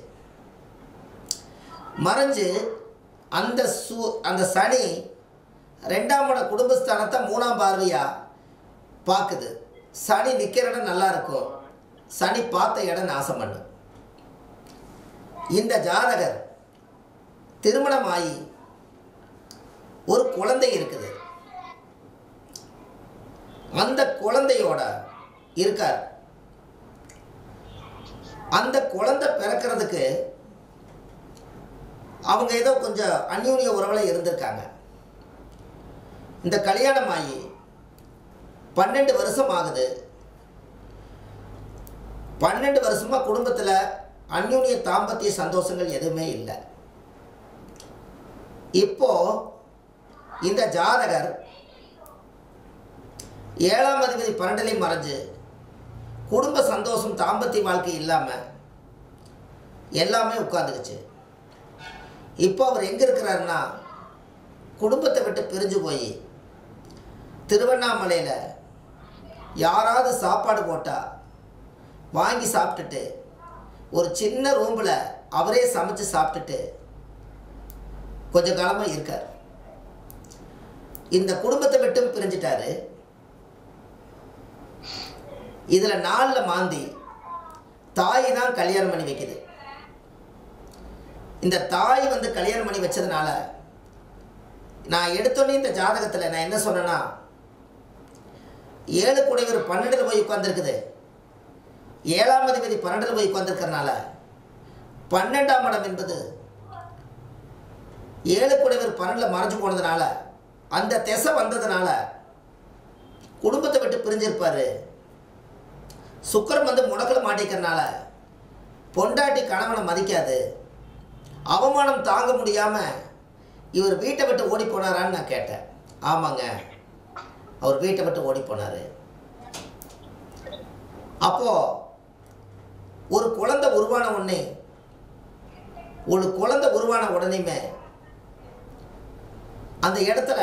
மறைஞ்சு அந்த சனி 2ஆம் இட குடும்பஸ்தானத்தை 3ஆம் பார்வையாக பார்க்குது. சனி நிற்கிற இடம் நல்லா இருக்கும், சனி பார்த்த இடம் நாசம் பண்ணு. இந்த ஜாதகர் திருமணமாகி ஒரு குழந்தை இருக்குது. அந்த குழந்தையோட இருக்கார். அந்த குழந்தை பிறக்கிறதுக்கு அவங்க ஏதோ கொஞ்சம் அந்யூன்ய உறவில் இருந்திருக்காங்க. இந்த கல்யாணம் ஆகி 12 வருஷம் ஆகுது. 12 வருஷமாக குடும்பத்தில் அந்யூன்ய தாம்பத்திய சந்தோஷங்கள் எதுவுமே இல்லை. இப்போ இந்த ஜாதகர் 7ஆம் அதிபதி 12லையும் மறைஞ்சு குடும்ப சந்தோஷம், தாம்பத்திய வாழ்க்கை இல்லாமல் எல்லாமே உட்காந்துக்குச்சு. இப்போ அவர் எங்கே இருக்கிறாருன்னா, குடும்பத்தை விட்டு பிரிஞ்சு போய் திருவண்ணாமலையில் யாராவது சாப்பாடு போட்டால் வாங்கி சாப்பிட்டுட்டு ஒரு சின்ன ரூமில் அவரே சமைச்சு சாப்பிட்டுட்டு கொஞ்ச காலமாக இருக்கார். இந்த குடும்பத்தை விட்டும் பிரிஞ்சிட்டாரு. இதில் 4 மாந்தி தாய் தான் கல்யாணம் பண்ணி வைக்குது. இந்த தாய் வந்து கல்யாணம் பண்ணி வச்சதுனால நான் எடுத்தோன்னே இந்த ஜாதகத்தில் நான் என்ன சொன்னேன்னா 7 குடைவர் 12 போய் உட்கார்ந்துருக்குது. 7ஆம் அதிபதி 12 போய் உட்கார்ந்துருக்கிறதுனால 12ஆம் இடம் என்பது 7 குடைவர் 12 மறைஞ்சு போனதுனால அந்த திசை வந்ததுனால குடும்பத்தை விட்டு பிரிஞ்சிருப்பார். சுக்கிரன் வந்து முடக்கில் மாட்டிக்கிறனால பொண்டாட்டி கணவனை மதிக்காது. அவமானம் தாங்க முடியாமல் இவர் வீட்டை விட்டு ஓடி போனாரான்னு நான் கேட்டேன். ஆமாங்க, அவர் வீட்டை விட்டு ஓடி போனார். அப்போது ஒரு குழந்தை உருவான உடனேயுமே அந்த இடத்துல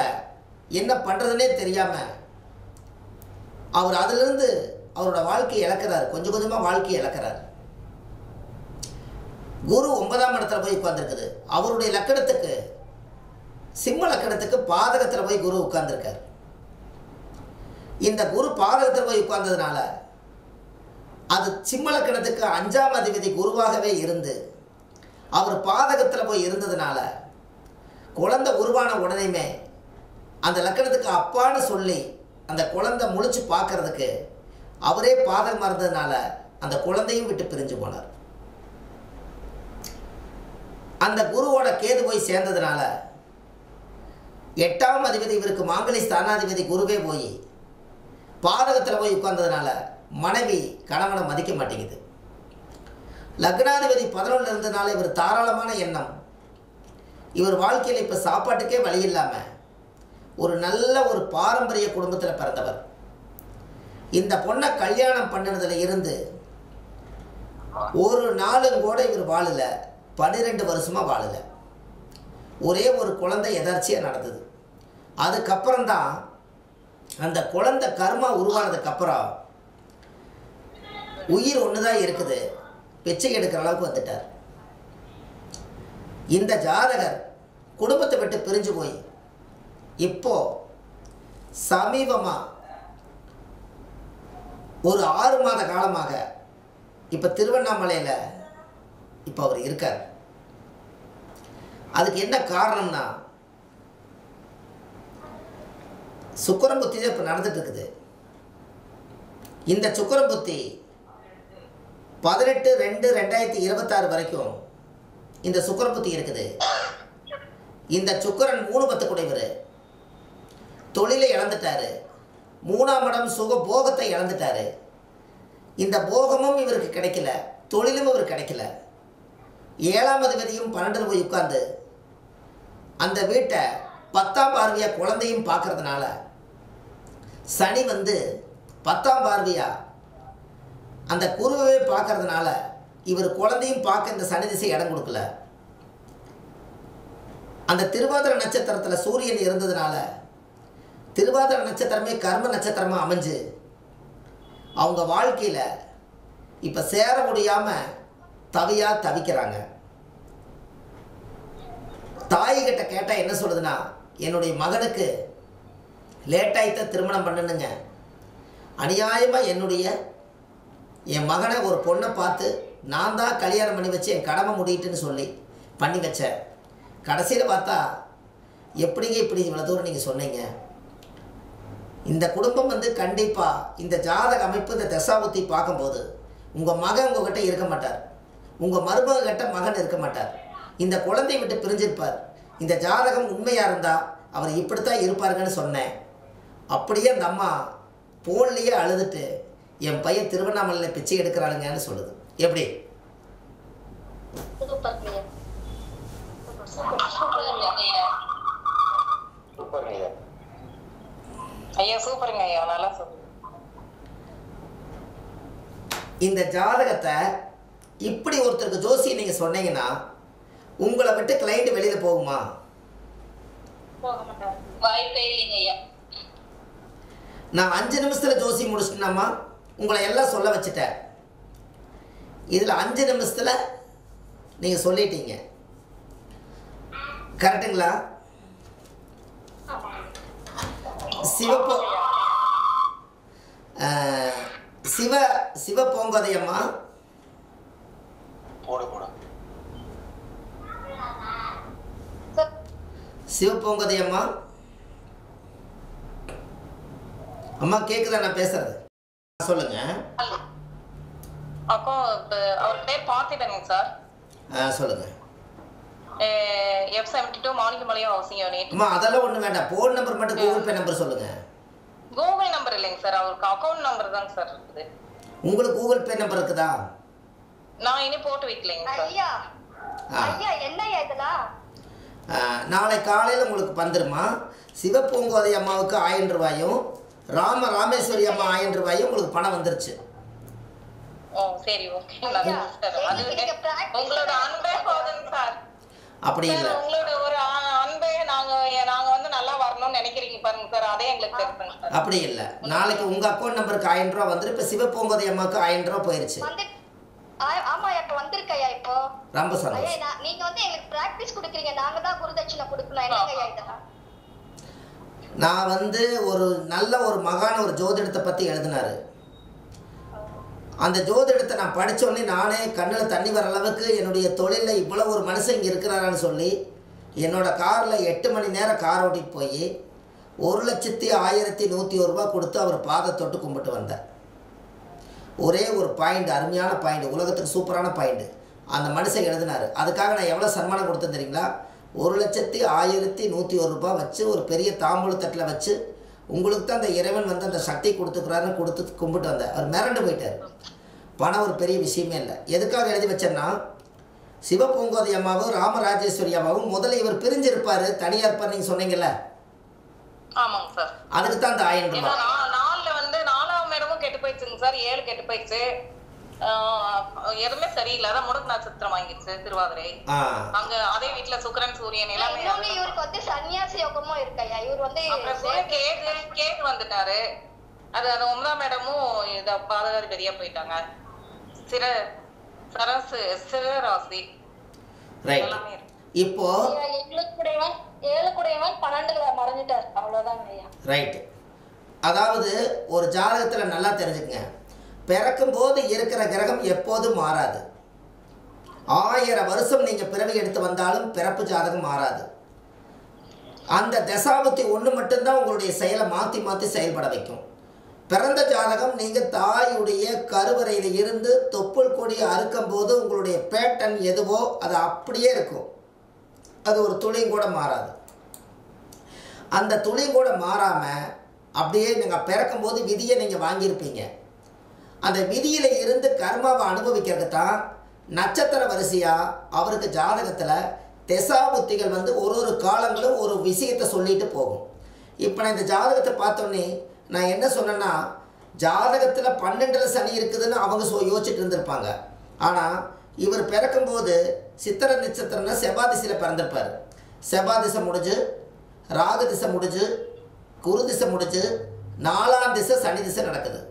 என்ன பண்ணுறதுனே தெரியாமல் அவர் அதிலிருந்து அவரோட வாழ்க்கையை இழக்கிறார். கொஞ்சம் கொஞ்சமாக வாழ்க்கையை இழக்கிறார். குரு 9ஆம் இடத்துல போய் உட்கார்ந்துருக்குது. அவருடைய லக்கணத்துக்கு சிம்ம லக்கணத்துக்கு பாதகத்தில் போய் குரு உட்கார்ந்துருக்கார். இந்த குரு பாதகத்தில் போய் உட்கார்ந்ததுனால அது சிம்ம லக்கணத்துக்கு 5ஆம் அதிபதி குருவாகவே இருந்து அவர் பாதகத்தில் போய் இருந்ததுனால குழந்தை உருவான உடனேயுமே அந்த லக்கணத்துக்கு அப்பான்னு சொல்லி அந்த குழந்தை முழிச்சு பார்க்கறதுக்கு அவரே பாதகமாக இருந்ததுனால அந்த குழந்தையும் விட்டு பிரிஞ்சு போனார். அந்த குருவோட கேது போய் சேர்ந்ததுனால 8ஆம் அதிபதி இவருக்கு மாங்கலி ஸ்தானாதிபதி குருவே போய் பாதகத்தில் போய் உட்கார்ந்ததுனால மனைவி கணவனை மதிக்க மாட்டேங்குது. லக்னாதிபதி 11 இருந்ததுனால இவர் தாராளமான எண்ணம். இவர் வாழ்க்கையில் இப்போ சாப்பாட்டுக்கே வழி இல்லாமல் ஒரு நல்ல ஒரு பாரம்பரிய குடும்பத்தில் பிறந்தவர். இந்த பொண்ணை கல்யாணம் பண்ணினதுல இருந்து ஒரு நாளும் கூட இவர் வாழலை. 12 வருஷமாக வாழலை. ஒரே ஒரு குழந்தை எதர்ச்சியாக நடந்தது. அதுக்கப்புறம்தான் அந்த குழந்தை கர்மா உருவானதுக்கப்புறம் உயிர் ஒன்று தான் இருக்குது, பிச்சை எடுக்கிற அளவுக்கு வந்துட்டார். இந்த ஜாதகர் குடும்பத்தை விட்டு பிரிஞ்சு போய் இப்போ சமீபமாக ஒரு 6 மாத காலமாக இப்போ திருவண்ணாமலையில் இப்போ அவர் இருக்கார். அதுக்கு என்ன காரணம்னா சுக்கிரன் புத்தி தான் இப்போ நடந்துட்டு இருக்குது. இந்த சுக்கிரன் புத்தி 18/2/2026 வரைக்கும் இந்த சுக்கிரன் புத்தி இருக்குது. இந்த சுக்கிரன் 3/10 குடைவர். தொழிலை இழந்துட்டாரு. 3ஆம் இடம் சுக போகத்தை இழந்துட்டாரு. இந்த போகமும் இவருக்கு கிடைக்கல, தொழிலும் இவர் கிடைக்கல. 7ஆம் அதிபதியும் 12 போய் உட்கார்ந்து அந்த வீட்டை 10ஆம் பார்வையாக குழந்தையும் பார்க்கறதுனால சனி வந்து 10ஆம் பார்வையாக அந்த குருவை பார்க்கறதுனால இவர் குழந்தையும் பார்க்க இந்த சனி திசை இடம் கொடுக்கல. அந்த திருவாதிரை நட்சத்திரத்தில் சூரியன் இருந்ததுனால திருவாதிரை நட்சத்திரமே கர்ம நட்சத்திரமாக அமைஞ்சு அவங்க வாழ்க்கையில் இப்போ சேர முடியாமல் தவிக்கிறாங்க. தாய்கிட்ட கேட்டால் என்ன சொல்லுதுன்னா, என்னுடைய மகனுக்கு லேட்டாயிட்ட திருமணம் பண்ணணுங்க, அநியாயமாக என் மகனை ஒரு பொண்ணை பார்த்து நான் தான் கல்யாணம் பண்ணி வச்சு என் கடமை முடியிட்டுன்னு சொல்லி பண்ணி வச்சேன். கடைசியில் பார்த்தா எப்படிங்க இப்படி இவ்வளோ தூரம் நீங்கள் சொன்னீங்க. இந்த குடும்பம் வந்து கண்டிப்பாக இந்த ஜாதக அமைப்பு இந்த தசாபுத்தி பார்க்கும்போது உங்கள் மகன் உங்கள்கிட்ட இருக்க மாட்டார், உங்கள் மருமகிட்ட மகன் இருக்க மாட்டார், இந்த குழந்தையை விட்டு பிரிஞ்சிருப்பார். இந்த ஜாதகம் உண்மையாக இருந்தால் அவர் இப்படித்தான் இருப்பாருங்கன்னு சொன்னேன். அப்படியே அந்த அம்மா போன்லேயே அழுதுட்டு என் பையன் திருவண்ணாமலையில் பிச்சை எடுக்கிறாளுங்கன்னு சொல்லுது. எப்படி? இந்த ஜாதகத்தை இப்படி ஒருத்தருக்கு ஜோசியை நீங்க சொன்னீங்கன்னா உங்களை விட்டு கிளைண்ட் வெளியில போகுமா? நான் 5 நிமிஷத்தில் ஜோசி முடிச்சிட்டேனாம்மா, உங்களை எல்லாம் சொல்ல வச்சுட்டேன். இதில் 5 நிமிஷத்தில் நீங்கள் சொல்லிட்டீங்க, கரெக்டுங்களா? சிவப்போ சிவ பூங்கோதையம்மா, சிவப்பூங்கோதையம்மா, அம்மா கேக்குதா நான் பேசுறது? சொல்லுங்க. அப்போ அவர் பேர் பார்த்திபனுங்க சார். சொல்லுங்க. F72 மாணிக்கமலையம் housing unit. அம்மா அதெல்லாம் ஒண்ணு வேண்டாம், போன் நம்பர் மட்டும் கூகுள் பே நம்பர் சொல்லுங்க. கூகுள் நம்பர் இல்லைங்க சார், அவருக்கு அக்கவுண்ட் நம்பர் தாங்க சார் இருக்குது. உங்களுக்கு கூகுள் பே நம்பர் இருக்குதா? நான் இனி போட்டு வைக்கலைங்க சார். ஐயா ஐயா என்னையா இதெல்லாம்? நாளை காலையில் உங்களுக்கு வந்துருமா. சிவப்பூங்கோதை அம்மாவுக்கு 1000 ரூபாயும் ராமேஸ்வரி அம்மா 1000 ரூபாயும் உங்களுக்கு பணம் வந்துருச்சு. ஓ சரி ஓகே சார். அது உங்களோட அன்பே போதுங்க சார். அப்படி இல்ல, உங்களோட ஒரு அன்பே நாங்க வந்து நல்லா வரணும்னு நினைக்கிறீங்க பாருங்க சார், அதே எங்களுக்கு தெரியுங்க சார். அப்படி இல்ல, நாளைக்கு உங்க அக்கவுண்ட் நம்பருக்கு 1000 ரூபாய் வந்துரு. இப்ப சிவப்பூங்கோதை அம்மாவுக்கு 1000 ரூபாய் போயிருச்சு. ஆமா இப்ப வந்திருக்கையா? இப்போ ரொம்ப சந்தோஷம். நீங்க வந்து எங்களுக்கு பிராக்டிஸ் கொடுக்குறீங்க, நாங்க தான் குருதட்சணை கொடுக்கணும். என்னங்கய்யா இதெல்லாம்? நான் வந்து ஒரு நல்ல ஒரு மகான ஒரு ஜோதிடத்தை பற்றி எழுதினாரு. அந்த ஜோதிடத்தை நான் படித்தோடனே நானே கண்ணில் தண்ணி வர அளவுக்கு என்னுடைய தொழிலில் இவ்வளோ ஒரு மனுஷன் இங்கே இருக்கிறாரான்னு சொல்லி என்னோடய காரில் 8 மணி நேரம் கார் ஓட்டிகிட்டு போய் 1,01,101 ரூபா கொடுத்து அவர் பாதை தொட்டு கும்பிட்டு வந்தேன். ஒரே ஒரு பாயிண்ட், அருமையான பாயிண்ட், உலகத்துக்கு சூப்பரான பாயிண்ட் அந்த மனுஷன் எழுதினார். அதுக்காக நான் எவ்வளோ சன்மானம் கொடுத்தேன் தெரியுங்களா? 1,01,101 ரூபா வச்சு ஒரு பெரிய தாம்பூல தட்டில் வச்சு உங்களுக்கு தான் அந்த இறைவன் வந்து அந்த சக்தி கொடுத்துக்கிறாருன்னு கொடுத்து கும்பிட்டு வந்தேன். அவர் மிரண்டு போயிட்டார். பணம் ஒரு பெரிய விஷயமே இல்லை. எதுக்காக எழுதி வச்சேன்னா, சிவபூங்கோதை அம்மாவும் ராமராஜேஸ்வரி அம்மாவும் முதல்ல இவர் பிரிஞ்சிருப்பார், தனியாக இருப்பார் நீங்கள் சொன்னீங்கல்ல, ஆமாங்க சார். அதுக்கு தான் அந்த 1000 ரூபாய். 4ல் வந்து 4ஆம் இடமும் கெட்டு போயிடுச்சுங்க சார், 7 கெட்டு போயிடுச்சு, எதுவுமே சரியில்லை. அதான் முடக்கு நட்சத்திரம் வாங்கிடுச்சு திருவாதிரை. அங்க அதே வீட்டுல சுக்கிரன் சூரியன் எல்லாமே. இவருக்கு வந்து சன்னியாசி யோகமும் இருக்கையா? இவர் வந்து கேட்டு வந்துட்டாரு. அது 9ஆம் இடமும் இத பாதகாதிபதியா போயிட்டாங்க. சிவராசி எல்லாமே. இப்போ 7 12ல மறைஞ்சிட்டார், அவ்வளவுதான் ஐயா. ரைட். அதாவது ஒரு ஜாதகத்துல நல்லா தெரிஞ்சுக்கங்க, பிறக்கும் போது இருக்கிற கிரகம் எப்போதும் மாறாது. 1000 வருஷம் நீங்கள் பிறவி எடுத்து வந்தாலும் பிறப்பு ஜாதகம் மாறாது. அந்த தசாபுத்தி ஒன்று மட்டும்தான் உங்களுடைய செயலை மாற்றி மாற்றி செயல்பட வைக்கும். பிறந்த ஜாதகம் நீங்கள் தாயுடைய கருவறையில் இருந்து தொப்புள் கொடியை அறுக்கும் போது உங்களுடைய பேட்டர்ன் எதுவோ அது அப்படியே இருக்கும். அது ஒரு துளியும் கூட மாறாது. அந்த துளியும் கூட மாறாமல் அப்படியே நீங்கள் பிறக்கும் போது விதியை நீங்கள் வாங்கியிருப்பீங்க. அந்த விதியில் இருந்து கர்மாவை அனுபவிக்கிறது தான் நட்சத்திர வரிசையாக அவருக்கு ஜாதகத்தில் திசாபுத்திகள் வந்து ஒரு காலங்களும் ஒரு விஷயத்தை சொல்லிட்டு போகும். இப்போ நான் இந்த ஜாதகத்தை பார்த்தோன்னே நான் என்ன சொன்னேன்னா, ஜாதகத்தில் 12ல் சனி இருக்குதுன்னு அவங்க யோசிச்சுட்டு இருந்திருப்பாங்க. ஆனால் இவர் பிறக்கும்போது சித்திரை நட்சத்திரம்னா செவ்வாய் திசையில் பிறந்திருப்பார். செவ்வாய் திசை முடிஞ்சு, ராகு திசை முடிஞ்சு, குரு திசை முடிஞ்சு, 4ஆம் திசை சனி திசை நடக்குது.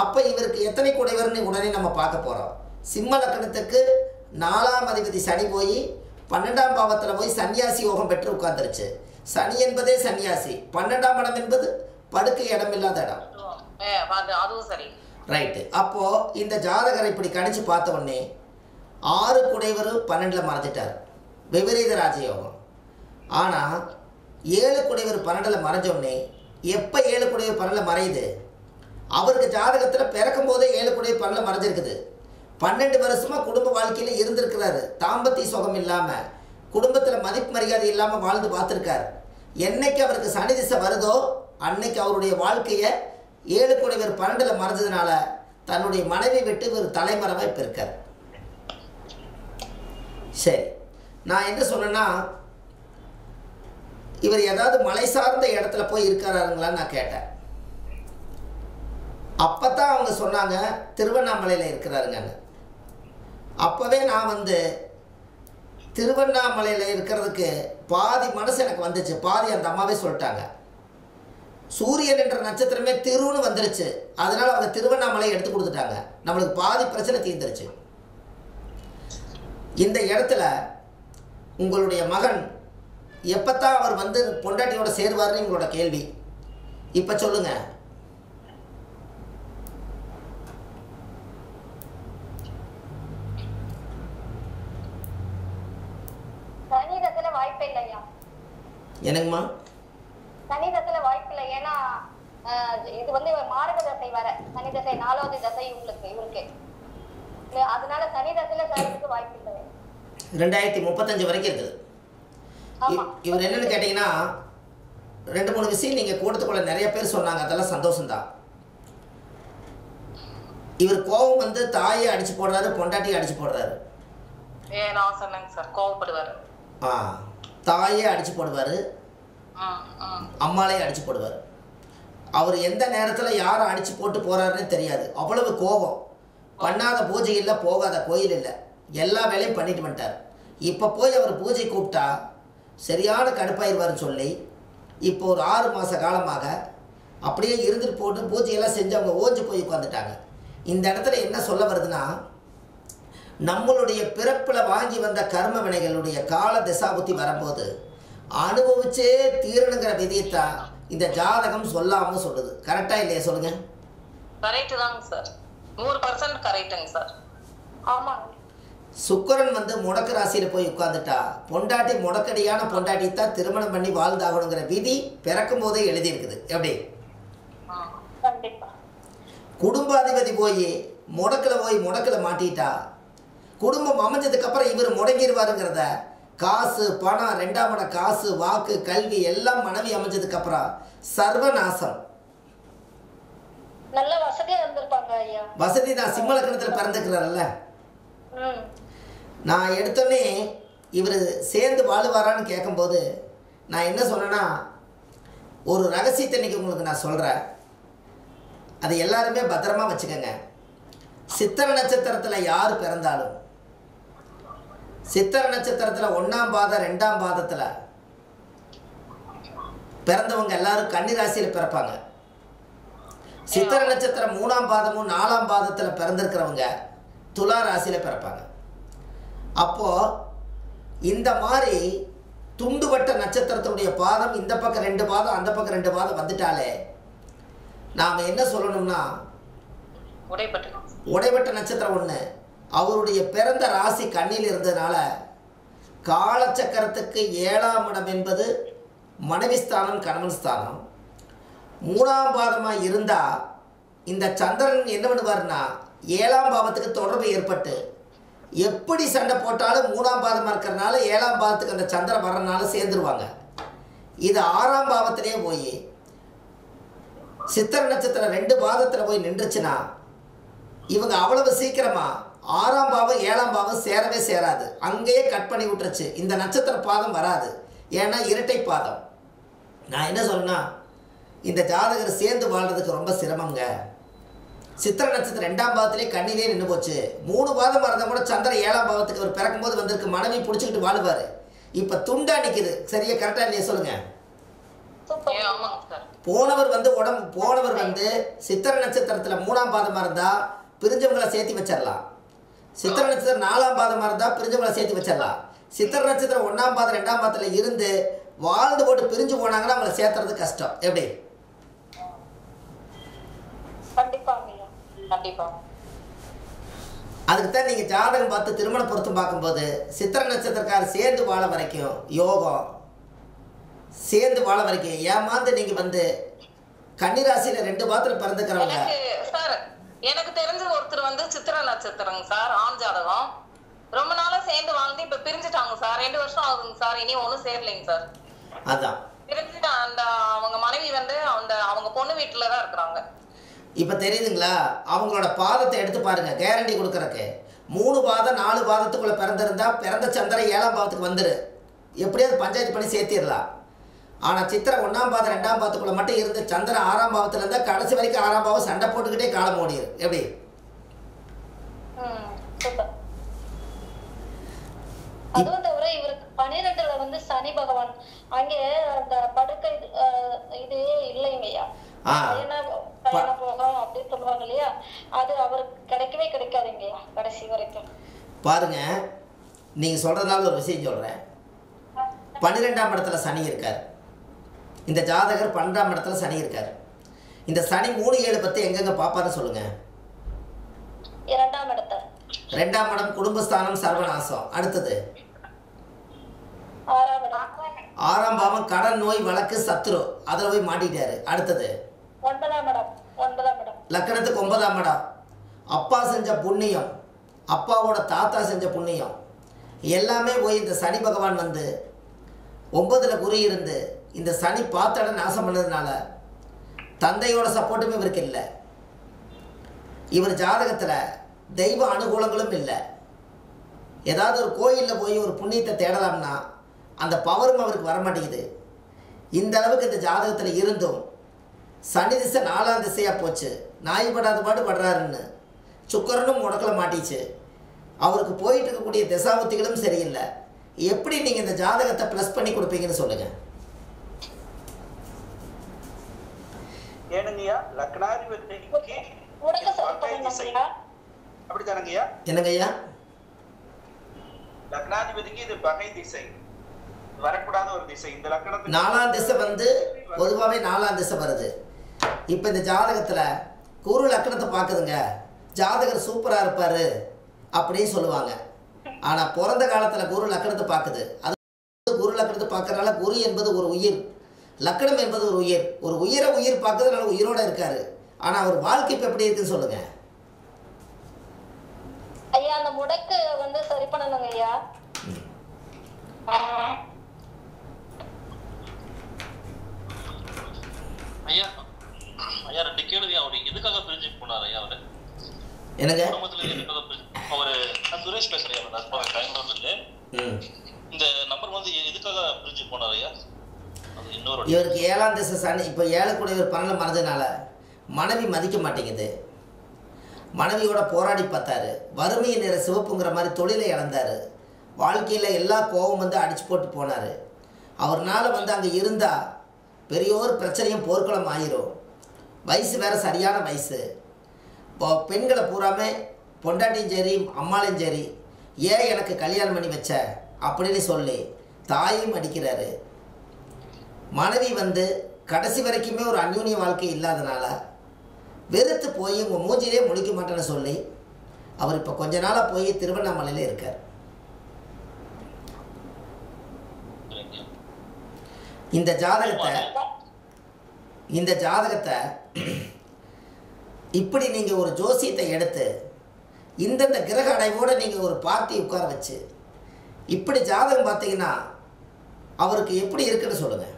அப்போ இவருக்கு எத்தனை குடைவர்னு உடனே நம்ம பார்க்க போகிறோம். சிம்ம லக்கணத்துக்கு 4ஆம் அதிபதி சனி போய் 12ஆம் பாவத்தில் போய் சன்னியாசி யோகம் பெற்று உட்கார்ந்துருச்சு. சனி என்பதே சன்னியாசி. 12ஆம் இடம் என்பது படுக்கை இடம் இல்லாத இடம். ரைட்டு. அப்போது இந்த ஜாதகரை இப்படி கணிச்சு பார்த்த உடனே 6 குடைவர் 12ல் மறைஞ்சிட்டார், விபரீத ராஜயோகம். ஆனால் 7 குடைவர் 12ல் மறைஞ்சோடனே எப்போ 7 குடைவர் 12ல் மறையுது? அவருக்கு ஜாதகத்தில் பிறக்கும் போதே 7 குடைவர் 12ல் மறைஞ்சிருக்குது. 12 வருஷமாக குடும்ப வாழ்க்கையில் இருந்திருக்கிறாரு. தாம்பத்திய சுகம் இல்லாமல், குடும்பத்தில் மதிப்பு மரியாதை இல்லாமல் வாழ்ந்து பார்த்துருக்கார். என்னைக்கு அவருக்கு சனி திசை வருதோ அன்னைக்கு அவருடைய வாழ்க்கையை 7 குடைவர் 12ல் மறைஞ்சதுனால தன்னுடைய மனைவி விட்டு ஒரு தலைமறைவாக இப்போ இருக்கார். சரி, நான் என்ன சொன்னேன்னா, இவர் ஏதாவது மலை சார்ந்த இடத்துல போய் இருக்காருங்களான்னு நான் கேட்டேன். அப்போ தான் அவங்க சொன்னாங்க திருவண்ணாமலையில் இருக்கிறாருங்கன்னு. அப்போவே நான் வந்து திருவண்ணாமலையில் இருக்கிறதுக்கு பாதி மனசு எனக்கு வந்துச்சு, பாதி அந்த அம்மாவே சொல்லிட்டாங்க. சூரியன் என்ற நட்சத்திரமே திருன்னு வந்துருச்சு. அதனால் அவங்க திருவண்ணாமலை எடுத்து கொடுத்துட்டாங்க. நம்மளுக்கு பாதி பிரச்சனை தீர்ந்துருச்சு. இந்த இடத்துல உங்களுடைய மகன் எப்போத்தான் அவர் வந்து பொண்டாட்டியோட சேருவார்னு உங்களோட கேள்வி. இப்போ சொல்லுங்க. சனிதத்துல வாய்ப்பு இல்லையா? என்னங்கம்மா? சனிதத்துல வாய்ப்பு இல்லை. ஏன்னா இது வந்து மாரக தசை வர சனி தசை 4வது தசை இவருக்கு. அதனால சனிதத்துல சேர்றதுக்கு வாய்ப்பு இல்லை. 2035 வரைக்கும் இருக்குது. இவர் என்னன்னு கேட்டிங்கன்னா 2-3 விஷயம் நீங்கள் கூட்டத்துக்குள்ள நிறைய பேர் சொன்னாங்க. அதெல்லாம் சந்தோஷம்தான். இவர் கோபம் வந்து தாயை அடிச்சு போடுறாரு, பொண்டாட்டியை அடிச்சு போடுறாரு. நான் சொன்னேங்க சார், கோவப்படுவார். தாயே அடிச்சு போடுவார், அம்மாலையும் அடிச்சு போடுவார். அவர் எந்த நேரத்தில் யாரை அடிச்சு போட்டு போறாருன்னு தெரியாது. அவ்வளவு கோபம். பண்ணாத பூஜை இல்லை, போகாத கோயில் இல்லை, எல்லா வேலையும் பண்ணிட்டு வந்துட்டார். இப்போ போய் அவர் பூஜை கூப்பிட்டா சரியான கடுப்பாயிருவார்னு சொல்லி இப்போ ஒரு 6 மாத காலமாக அப்படியே இருந்துட்டு போட்டு பூஜையெல்லாம் செஞ்சு அவங்க ஓஞ்சு போய் உட்காந்துட்டாங்க. இந்த இடத்துல என்ன சொல்ல வருதுன்னா, நம்மளுடைய பிறப்பில் வாங்கி வந்த கர்ம வினைகளுடைய கால திசாபுத்தி வரும்போது அனுபவிச்சே தீரணுங்கிற விதியத்தான் இந்த ஜாதகம் சொல்லாமல் சொல்லுது. கரெக்டா இல்லையா சொல்லுங்க? கரெக்ட் தாங்க சார், 100% கரெக்ட்டுங்க சார். ஆமாங்க. சுக்கிரன் வந்து முடக்கு ராசியில் போய் உட்கார்ந்துட்டா பொண்டாட்டி முடக்கடியான பொண்டாட்டி தான் திருமணம் பண்ணி வாழ்ந்தாகணுங்கிற விதி பிறக்கும் போதே எழுதியிருக்குது. எப்படி? குடும்பாதிபதி போய் முடக்கில் மாட்டிட்டா குடும்பம் அமைஞ்சதுக்கப்புறம் இவர் முடங்கிடுவாருங்கிறத காசு பணம் 2ஆம் இடம் காசு வாக்கு கல்வி எல்லாம் மனைவி அமைஞ்சதுக்கப்புறம் சர்வநாசம். நல்ல வசதியா இருந்திருப்பாங்க ஐயா. வசதி தான். சிம்ம லக்னத்தில் பிறந்துக்கிறாரல்ல. நான் எடுத்தோடனே இவர் சேர்ந்து வாழுவாரான்னு கேட்கும்போது நான் என்ன சொன்னேன்னா, ஒரு ரகசியத்தை இன்னைக்கு உங்களுக்கு நான் சொல்கிறேன். அதை எல்லாருமே பத்திரமா வச்சுக்கோங்க. சித்திரை நட்சத்திரத்தில் யார் பிறந்தாலும், சித்திரை நட்சத்திரத்தில் 1ஆம் பாதம் 2ஆம் பாதத்தில் பிறந்தவங்க எல்லாரும் கன்னி ராசியில் பிறப்பாங்க. சித்திரை நட்சத்திரம் 3ஆம் பாதமும் 4ஆம் பாதத்தில் பிறந்திருக்கிறவங்க துலா ராசியில் பிறப்பாங்க. அப்போது இந்த மாதிரி துண்டுவட்ட நட்சத்திரத்தினுடைய பாதம் இந்த பக்கம் 2 பாதம் அந்த பக்கம் 2 பாதம் வந்துட்டாலே நாம் என்ன சொல்லணும்னா, உடைப்பட்ட நட்சத்திரம் 1 அவருடைய பிறந்த ராசி கண்ணில் இருந்ததுனால காலச்சக்கரத்துக்கு 7ஆம் இடம் என்பது மனைவி ஸ்தானம், கணவன் ஸ்தானம். 3ஆம் பாதமாக இருந்தால் இந்த சந்திரன் என்ன பண்ணுவார்னா 7ஆம் பாவத்துக்கு தொடர்பு ஏற்பட்டு எப்படி சண்டை போட்டாலும் 3ஆம் பாதமாக இருக்கிறனால 7ஆம் பாவத்துக்கு அந்த சந்திரன் வர்றதுனால சேர்ந்துருவாங்க. இது 6ஆம் பாவத்திலே போய் சித்திரை நட்சத்திரம் 2 பாதத்தில் போய் நின்றுச்சுன்னா இவங்க அவ்வளவு சீக்கிரமாக 6ஆம் பாவம் 7ஆம் பாவம் சேரவே சேராது. அங்கேயே கட் பண்ணி விட்டுருச்சு. இந்த நட்சத்திர பாதம் வராது. ஏன்னா இரட்டை பாதம். நான் என்ன சொன்னா, இந்த ஜாதகர் சேர்ந்து வாழ்றதுக்கு ரொம்ப சிரமங்க. சித்திரை நட்சத்திரம் 2ஆம் பாவத்திலே கண்ணிலே நின்று போச்சு. 3 பாதம் இருந்தால் கூட சந்திரன் 7ஆம் பாவத்துக்கு அவர் பிறக்கும்போது வந்திருக்கு, மனைவி பிடிச்சிக்கிட்டு வாழுவார். இப்போ துண்டா நிற்குது. சரியா? கரெக்டாக இல்லையா சொல்லுங்க? போனவர் வந்து சித்திரை நட்சத்திரத்தில் 3ஆம் பாதமாக இருந்தால் பிரிஞ்சவங்களை சேர்த்து வச்சிடலாம். சித்திரை நட்சத்திரம் 4ஆம் பாதமாக இருந்தால் பிரிஞ்சவங்களை சேர்த்து வச்சிடலாம். சித்திரை நட்சத்திரம் 1ஆம் பாதம் 2ஆம் பாதத்தில் இருந்து வாழ்ந்து போட்டு பிரிஞ்சு போனாங்கன்னா அவங்களை சேர்த்துறது கஷ்டம். எப்படி? அதுக்கு தான் நீங்கள் ஜாதகம் பார்த்து திருமண பொருத்தம் பார்க்கும்போது சித்திரை நட்சத்திரக்காரர் சேர்ந்து வாழ வரைக்கும் யோகம், சேர்ந்து வாழ வரைக்கும் ஏமாந்து நீங்கள் வந்து கன்னிராசியில் 2 பாத்திரம் பிறந்துக்கிறவங்க. சார் எனக்கு தெரிஞ்ச ஒருத்தர் வந்து சித்திரை நட்சத்திரங்க சார், ஆண் ஜாதகம். ரொம்ப நாளா சேர்ந்து வாழ்ந்து இப்ப பிரிஞ்சுட்டாங்க சார். 2 வருஷம் ஆகுதுங்க சார். இனி ஒன்றும் சேரலைங்க சார். அதான் பிரிஞ்சுட்டு அந்த அவங்க மனைவி வந்து அவங்க பொண்ணு வீட்டுல தான் இருக்கிறாங்க. இப்போ தெரியுதுங்களா? அவங்களோட பாதத்தை எடுத்து பாருங்க, கேரண்டி கொடுக்குறக்கு. 3 பாதம் 4 பாதத்துக்குள்ளே பிறந்திருந்தா பிறந்த சந்திரன் 7ஆம் பாவத்துக்கு வந்துரு, எப்படியாவது பஞ்சாயத்து பண்ணி சேர்த்திடலாம். ஆனால் சித்திரை 1ஆம் பாதம் 2ஆம் பாவத்துக்குள்ளே மட்டும் இருந்து சந்திரன் 6ஆம் பாவத்தில் இருந்தால் கடைசி வரைக்கும் 6ஆம் பாவம் சண்டை போட்டுக்கிட்டே காலம் ஓடிடும். எப்படி? அதுவும் தவிர இவருக்கு 12 12ல வந்து சனி பகவான் அங்கே அந்த படுக்கை இது இல்லைங்கய்யா. பயண போகம் அப்படின்னு சொல்லுவாங்க இல்லையா, அது அவருக்கு கிடைக்கவே கிடைக்காதுங்கய்யா கடைசி வரைக்கும். பாருங்க, நீங்க சொல்றதுனால ஒரு விஷயம் சொல்றேன். 12ஆம் இடத்துல சனி இருக்கார். இந்த ஜாதகர் 12ஆம் இடத்துல சனி இருக்கார். இந்த சனி 3-7 பத்தி எங்கெங்க பாப்பாருன்னு சொல்லுங்க. 2ஆம் இடத்துல. 2ஆம் இடம் குடும்பஸ்தானம் சர்வநாசம். அடுத்தது 6ஆம் இடம். 6ஆம் பாவம் கடன் நோய் வழக்கு சத்துரு, அதில் போய் மாட்டிட்டாரு. அடுத்தது 9ஆம் இடம். 9ஆம் இடம் லக்கணத்துக்கு 9ஆம் இடம். அப்பா செஞ்ச புண்ணியம், அப்பாவோட தாத்தா செஞ்ச புண்ணியம் எல்லாமே போய் இந்த சனி பகவான் வந்து 9ல் குரு இருந்து இந்த சனி பாத்தட நாசம் பண்ணதுனால தந்தையோட சப்போர்ட்டுமே இவருக்கு இல்லை. இவர் ஜாதகத்தில் தெய்வ அனுகூலங்களும் இல்லை. ஏதாவது ஒரு கோயிலில் போய் ஒரு புண்ணியத்தை தேடலாம்னா அந்த பவரும் அவருக்கு வரமாட்டேங்குது. இந்த அளவுக்கு இந்த ஜாதகத்தில் இருந்தும் சனி திசை 4ஆம் திசையாக போச்சு. நாய் படாத பாடு படுறாருன்னு சுக்கரனும் முடக்கில் மாட்டிச்சு. அவருக்கு போயிட்டு இருக்கக்கூடிய திசாபுத்திகளும் சரியில்லை. எப்படி நீங்கள் இந்த ஜாதகத்தை ப்ளஸ் பண்ணி கொடுப்பீங்கன்னு சொல்லுங்கள். ஏனுங்கய்யா லக்னாதிபதிக்கு அப்படித்தானங்கய்யா? என்னங்கய்யா? லக்னாதிபதிக்கு இது பகை திசை, வரக்கூடாத ஒரு திசை. இந்த லக்னத்துக்கு 4ஆம் திசை வந்து பொதுவாகவே 4ஆம் திசை வருது. இப்போ இந்த ஜாதகத்தில் குரு லக்னத்தை பார்க்குதுங்க, ஜாதகர் சூப்பராக இருப்பார் அப்படின்னு சொல்லுவாங்க. ஆனால் பிறந்த காலத்தில் குரு லக்னத்தை பார்க்குது. அது குரு லக்னத்தை பார்க்கறதுனால குரு என்பது ஒரு உயிர், லக்னம் என்பது ஒரு உயிர். ஒரு உயிர் பார்க்கறதுனால உயிரோட இருக்காரு. ஆனால் அவர் வாழ்க்கை இப்போ எப்படி இருக்குன்னு சொல்லுங்க ஐயா. அந்த முடக்கு வந்து சரி பண்ணணுங்க ஐயா. ஐயா ஐயா 2 கேள்வி. அவரு எதுக்காக பிரிஞ்சு போனார் ஐயா? அவரு என்னங்க அவரு சுரேஷ் பேசுறேன். பெங்களூர்ல இந்த நம்பர் வந்து எதுக்காக பிரிஞ்சு போனார் ஐயா? இவருக்கு 7ஆம் திசை சனி. இப்போ 7 கூட இவர் 12 மறந்ததுனால மனைவி மதிக்க மாட்டேங்குது. மனைவியோட போராடி பார்த்தாரு. வறுமையை நிற சிவப்புங்கிற மாதிரி தொழிலை இழந்தார். வாழ்க்கையில் எல்லா கோபம் வந்து அடிச்சு போட்டு போனார். அவர்னால் வந்து அங்கே இருந்தால் பெரிய ஒரு பிரச்சனையும் போர்க்களம் ஆயிரும். வயசு வேறு சரியான வயசு. இப்போ பெண்களை பூராமே பொண்டாட்டியும் சரி அம்மாலையும் சரி ஏன் எனக்கு கல்யாணம் பண்ணி வச்ச அப்படின்னு சொல்லி தாயும் அடிக்கிறாரு. மனைவி வந்து கடைசி வரைக்குமே ஒரு அந்யூன்ய வாழ்க்கை இல்லாதனால வெறுத்து போய் உங்கள் மூஞ்சிலே முழிக்க மாட்டேன்னு சொல்லி அவர் இப்போ கொஞ்ச நாளாக போய் திருவண்ணாமலையில் இருக்கார். இந்த ஜாதகத்தை இப்படி நீங்கள் ஒரு ஜோசியத்தை எடுத்து இந்தந்த கிரக அடைவோடு நீங்கள் ஒரு பார்ட்டி உட்கார வச்சு இப்படி ஜாதகம் பார்த்தீங்கன்னா அவருக்கு எப்படி இருக்குன்னு சொல்லுங்கள்.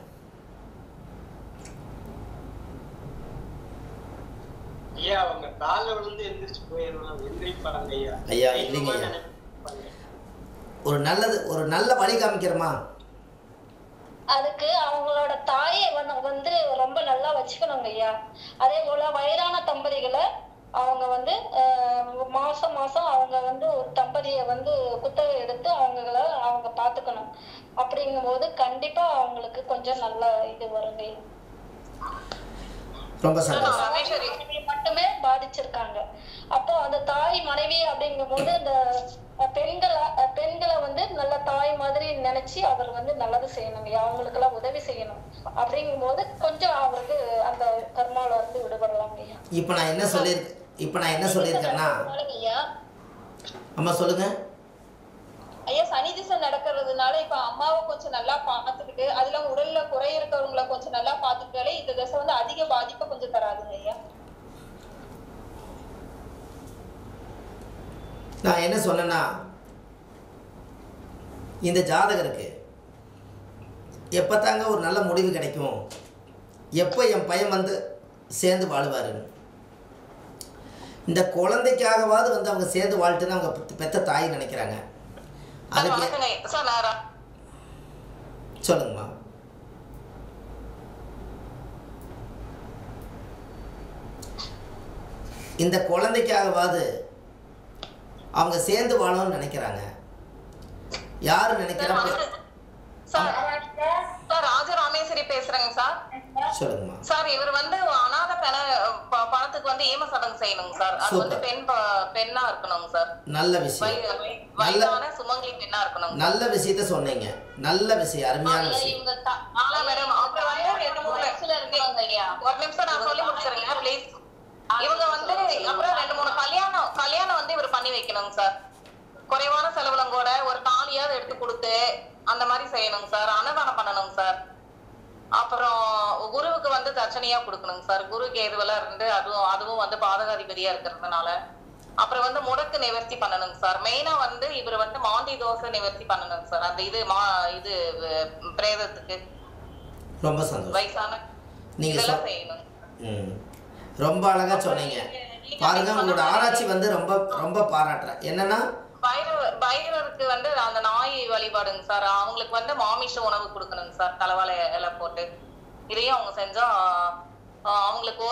ஐயா அவங்க கால விழுந்து எந்திரிச்சு போயிடலாம், எந்திரிப்பாங்க ஐயா. ஐயா இல்லைங்க, ஒரு நல்ல வழி காமிக்கிறோமா? அதுக்கு அவங்களோட தாயை வந்து ரொம்ப நல்லா வச்சுக்கணுங்க ஐயா. அதே போல வயதான தம்பதிகளை அவங்க வந்து மாசம் அவங்க வந்து ஒரு தம்பதியை வந்து குத்தகை எடுத்து அவங்க பாத்துக்கணும். அப்படிங்கும் போது கண்டிப்பா அவங்களுக்கு கொஞ்சம் நல்ல இது வருங்க. ரொம்ப சந்தோஷம். மட்டுமே பாதிச்சிருக்காங்க. அப்போ அந்த தாய் மனைவி அப்படிங்கும் போது இந்த பெண்களை வந்து நல்ல தாய் மாதிரி நினைச்சு அவர் வந்து நல்லது செய்யணும், அவங்களுக்கு எல்லாம் உதவி செய்யணும். அப்படிங்கும் போது கொஞ்சம் அவருக்கு அந்த கர்மால இருந்து விடுபடலாம். இப்ப நான் என்ன சொல்லியிருக்கேன்னா அம்மா சொல்லுங்க ஐயா. சனி திசை நடக்கிறதுனால இப்ப அம்மாவை கொஞ்சம் நல்லா பாத்துக்கிட்டு அதுல உடல்ல குறை இருக்கிறவங்களை கொஞ்சம் நல்லா பாத்துக்கிட்டாலே இந்த திசை வந்து அதிக பாதிப்பை கொஞ்சம் தராதுங்க ஐயா. நான் என்ன சொன்னேன்னா இந்த ஜாதகருக்கு எப்போ தாங்க ஒரு நல்ல முடிவு கிடைக்கும், எப்போ என் பையன் வந்து சேர்ந்து வாழுவாருன்னு. இந்த குழந்தைக்காகவாது வந்து அவங்க சேர்ந்து வாழ்த்துன்னு அவங்க பெத்த தாய் நினைக்கிறாங்க. அதுக்கு சொல்லுங்கம்மா. இந்த குழந்தைக்காகவாது அவங்க சேர்ந்து வாழணும்னு நினைக்கிறாங்க. யாரு நினைக்கிறா? சார் ராஜராமேஸ்வரி பேசுறேங்க சார். சொல்லுங்கம்மா. சார் இவர் வந்து அநாத பணத்துக்கு வந்து ஈம சடங்கு செய்யணுங்க சார். அது வந்து பெண்ணா இருக்கணுங்க சார். நல்ல விஷயம். வயதான சுமங்கலி பெண்ணா இருக்கணும். நல்ல விஷயத்த சொன்னீங்க. நல்ல விஷயம், அருமையான விஷயம். மேடம் அப்புறம் வந்து 2-3 வயசுல இருக்காங்க ஐயா. ஒரு நிமிஷம் நான் சொல்லி முடிச்சிருங்க ப்ளீஸ். இவங்க வந்து அப்புறம் 2-3 கல்யாணம் வந்து இவர் பண்ணி வைக்கணுங்க சார். குறைவான செலவுலம் கூட ஒரு தாலியாவது எடுத்து கொடுத்து அந்த மாதிரி செய்யணுங்க சார். அன்னதானம் பண்ணணுங்க சார். அப்புறம் குருவுக்கு வந்து தட்சணையா கொடுக்கணுங்க சார். குரு கேதுவெல்லாம் இருந்து அதுவும் வந்து பாதகாதிபதியா இருக்கிறதுனால. அப்புறம் வந்து முடக்கு நிவர்த்தி பண்ணணுங்க சார். மெயினா வந்து இவர் வந்து மாந்தி தோசை நிவர்த்தி பண்ணணுங்க சார். அந்த இது பிரேதத்துக்கு. ரொம்ப சந்தோஷம். வயசான நீங்க செய்யணும். ரொம்ப அழகா சொன்னீங்க. பாருங்க, உங்களோட ஆராய்ச்சி வந்து ரொம்ப ரொம்ப பாராட்டுறேன். என்னன்னா பைரவருக்கு வந்து அந்த நாய் வழிபாடுங்க சார். அவங்களுக்கு வந்து மாமிச உணவு கொடுக்கணுங்க சார். தலைவாழை இலை போட்டு இதையும் அவங்க செஞ்சா அவங்களுக்கு